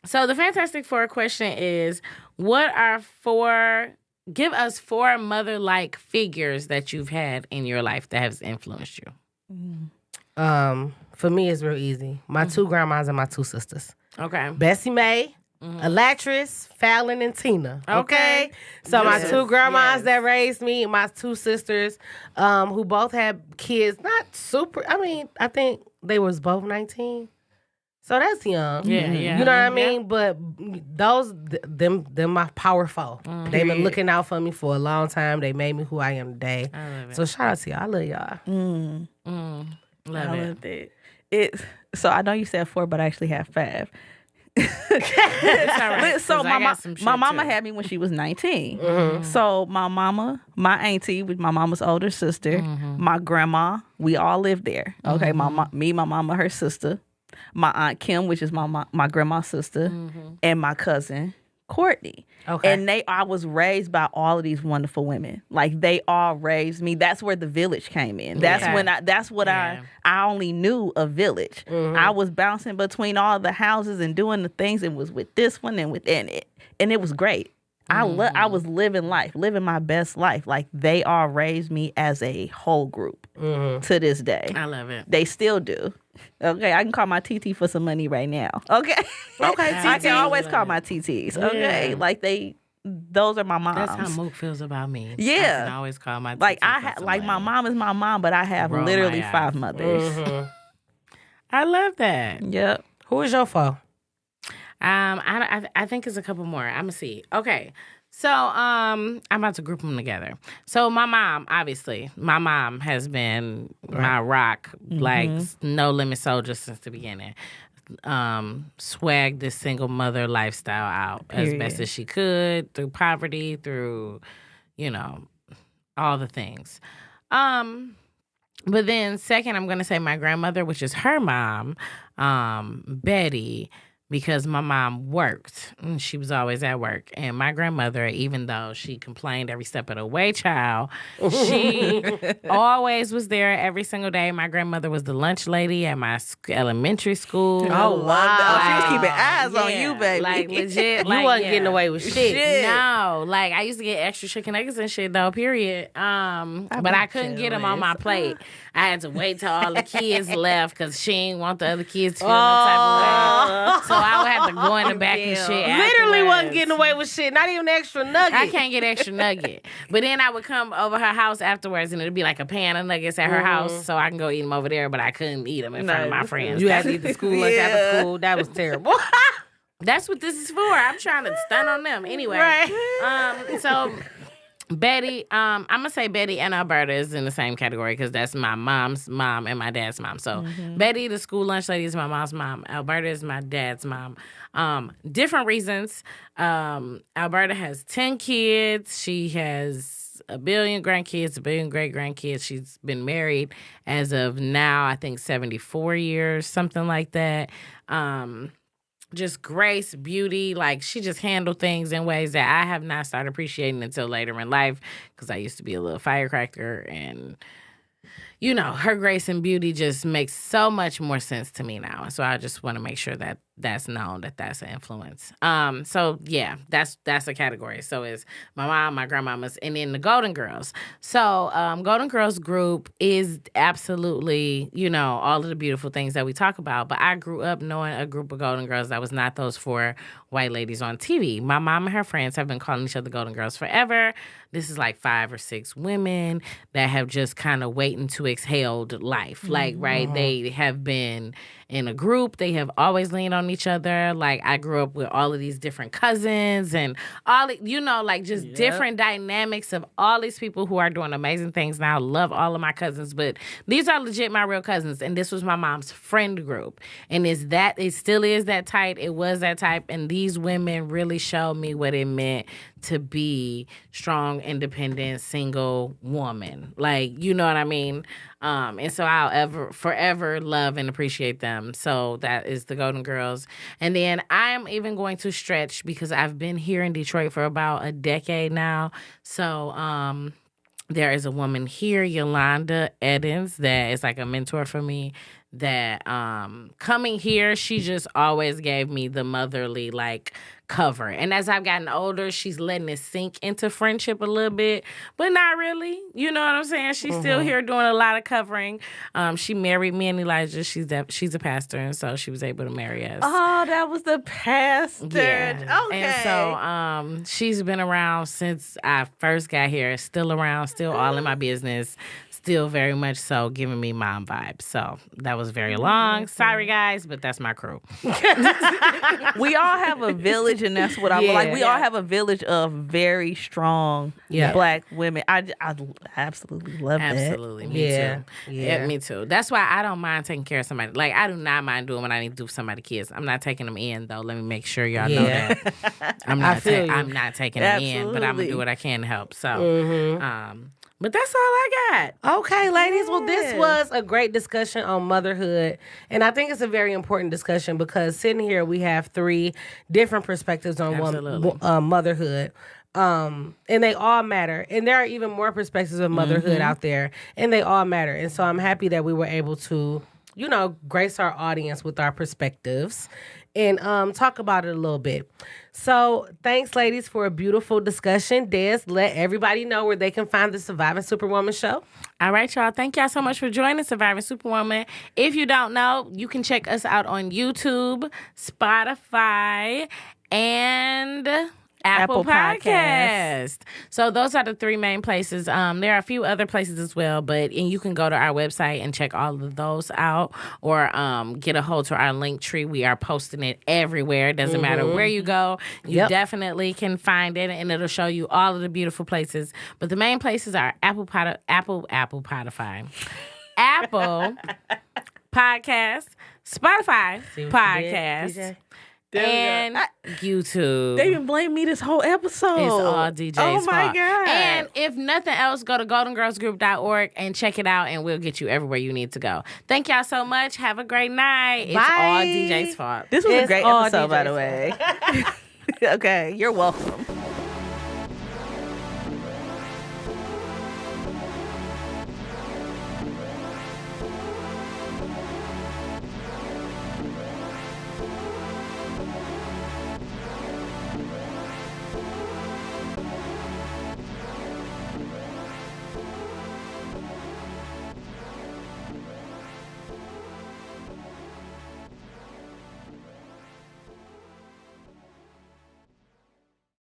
Speaker 1: So the Fantastic Four question is, give us 4 mother-like figures that you've had in your life that has influenced you.
Speaker 2: For me, it's real easy. My 2 grandmas and my 2 sisters.
Speaker 1: Okay.
Speaker 2: Bessie Mae, Alatris, Fallon, and Tina. Okay? So my
Speaker 1: Yes.
Speaker 2: 2 grandmas
Speaker 1: Yes.
Speaker 2: that raised me, and my 2 sisters, who both had kids, not super, I think they was both 19. So that's young.
Speaker 1: Yeah,
Speaker 2: You
Speaker 1: yeah.
Speaker 2: know what I
Speaker 1: Yeah.
Speaker 2: mean? But them my power 4. They've been looking out for me for a long time. They made me who I am today.
Speaker 1: I love it.
Speaker 2: So shout out to y'all. I love y'all.
Speaker 1: Love
Speaker 3: I
Speaker 1: it.
Speaker 3: love it. So I know you said 4, but I actually have 5.
Speaker 1: It's all right,
Speaker 3: So
Speaker 1: 'cause I got some shit,
Speaker 3: my mama
Speaker 1: too.
Speaker 3: had me when she was 19. So my mama, my auntie, with my mama's older sister, my grandma, we all lived there. Okay, my mama, her sister, my aunt Kim, which is my grandma's sister, and my cousin Courtney.
Speaker 2: Okay.
Speaker 3: And I was raised by all of these wonderful women. Like they all raised me. That's where the village came in. That's
Speaker 1: Okay.
Speaker 3: when
Speaker 1: Yeah.
Speaker 3: I only knew a village. I was bouncing between all the houses and doing the things and was with this one and within it. And it was great. I was living my best life. Like they all raised me as a whole group to this day.
Speaker 1: I love it.
Speaker 3: They still do. Okay, I can call my TT for some money right now. Okay, I can always call my TTs. Okay,
Speaker 1: Yeah.
Speaker 3: like those are my moms.
Speaker 1: That's how Mook feels about me.
Speaker 3: Yeah.
Speaker 1: I can always call my
Speaker 3: Like
Speaker 1: TT
Speaker 3: I
Speaker 1: for
Speaker 3: have,
Speaker 1: some
Speaker 3: like my
Speaker 1: money.
Speaker 3: mom is my mom, but I have
Speaker 1: Roll my
Speaker 3: literally
Speaker 1: eyes.
Speaker 3: 5 mothers.
Speaker 1: I love that.
Speaker 3: Yep.
Speaker 2: Who is your 4?
Speaker 1: I think it's a couple more. I'm gonna see. Okay. So, I'm about to group them together. So, my mom, obviously, has been my rock, like no limit soldier since the beginning. Swagged this single mother lifestyle out as best as she could through poverty, through, all the things. But then second, I'm going to say my grandmother, which is her mom, Betty, because my mom worked. And she was always at work. And my grandmother, even though she complained every step of the way, child, she always was there every single day. My grandmother was the lunch lady at my elementary school.
Speaker 2: Oh, wow.
Speaker 3: She was keeping eyes on you, baby.
Speaker 1: Like, legit.
Speaker 2: You wasn't getting away with shit.
Speaker 1: No, like I used to get extra chicken nuggets and shit though. Period. But I couldn't get them on my plate. I had to wait till all the kids left because she didn't want the other kids to feel no type of way. So I would have to go in the back and shit.
Speaker 2: Literally wasn't
Speaker 1: afterwards.
Speaker 2: getting away with shit. Not even extra nugget.
Speaker 1: I can't get extra nugget. But then I would come over her house afterwards and it'd be like a pan of nuggets at her house so I can go eat them over there, but I couldn't eat them in front of my friends.
Speaker 2: You had to eat the school lunch after school. That was terrible.
Speaker 1: That's what this is for. I'm trying to stun on them. Anyway.
Speaker 2: Right.
Speaker 1: So Betty, I'm gonna say Betty and Alberta is in the same category because that's my mom's mom and my dad's mom. So Betty, the school lunch lady, is my mom's mom. Alberta is my dad's mom. Different reasons. Alberta has 10 kids. She has a billion grandkids, a billion great grandkids. She's been married as of now, I think 74 years, something like that. Just grace, beauty, like she just handled things in ways that I have not started appreciating until later in life because I used to be a little firecracker and, her grace and beauty just makes so much more sense to me now. So I just want to make sure that that's known, that that's an influence. So yeah, that's a category. So it's my mom, my grandmama's, and then the Golden Girls. So Golden Girls group is absolutely, all of the beautiful things that we talk about. But I grew up knowing a group of Golden Girls that was not those 4 white ladies on TV. My mom and her friends have been calling each other Golden Girls forever. This is like 5 or 6 women that have just kind of waiting to exhaled life. Like, right, they have been in a group. They have always leaned on each other. Like, I grew up with all of these different cousins and all, like just different dynamics of all these people who are doing amazing things now. I love all of my cousins, but these are legit my real cousins. And this was my mom's friend group. And it still is that tight. It was that type. And these women really showed me what it meant to be strong, independent, single woman. Like, you know what I mean? And so I'll forever love and appreciate them. So that is the Golden Girls. And then I'm even going to stretch because I've been here in Detroit for about a decade now. So there is a woman here, Yolanda Edens, that is like a mentor for me. That coming here, she just always gave me the motherly like cover. And as I've gotten older, she's letting it sink into friendship a little bit, but not really. You know what I'm saying? She's still here doing a lot of covering. She married me and Elijah. She's a pastor, and so she was able to marry us.
Speaker 3: Oh, that was the pastor.
Speaker 1: Yeah.
Speaker 3: Okay.
Speaker 1: And so she's been around since I first got here. Still around, still all in my business. Still very much so giving me mom vibes. So that was very long. Sorry, guys, but that's my crew.
Speaker 3: We all have a village, and that's what I'm like. We all have a village of very strong Black women. I absolutely love that.
Speaker 1: Absolutely. Me too. Yeah, me too. That's why I don't mind taking care of somebody. Like, I do not mind doing what I need to do for somebody's kids. I'm not taking them in, though. Let me make sure y'all know that. I'm not taking them in, but I'm going to do what I can to help. So, but that's all I got.
Speaker 2: Okay, ladies. Well, this was a great discussion on motherhood. And I think it's a very important discussion because sitting here, we have 3 different perspectives on motherhood. And they all matter. And there are even more perspectives of motherhood out there. And they all matter. And so I'm happy that we were able to, grace our audience with our perspectives and talk about it a little bit. So thanks, ladies, for a beautiful discussion. Des, let everybody know where they can find the Surviving Superwoman show.
Speaker 1: All right, y'all. Thank y'all so much for joining Surviving Superwoman. If you don't know, you can check us out on YouTube, Spotify, and Apple Podcast. So those are the 3 main places. There are a few other places as well, and you can go to our website and check all of those out, or get a hold to our link tree. We are posting it everywhere. It doesn't matter where you go. You definitely can find it, and it'll show you all of the beautiful places. But the main places are Apple Podcast, Spotify Podcast, and YouTube.
Speaker 3: They even blame me this whole episode.
Speaker 1: It's all DJ's
Speaker 3: fault. Oh, my God.
Speaker 1: And if nothing else, go to goldengirlsgroup.org and check it out, and we'll get you everywhere you need to go. Thank y'all so much. Have a great night. It's all DJ's fault.
Speaker 3: This was a great episode, by the way. Okay, you're welcome.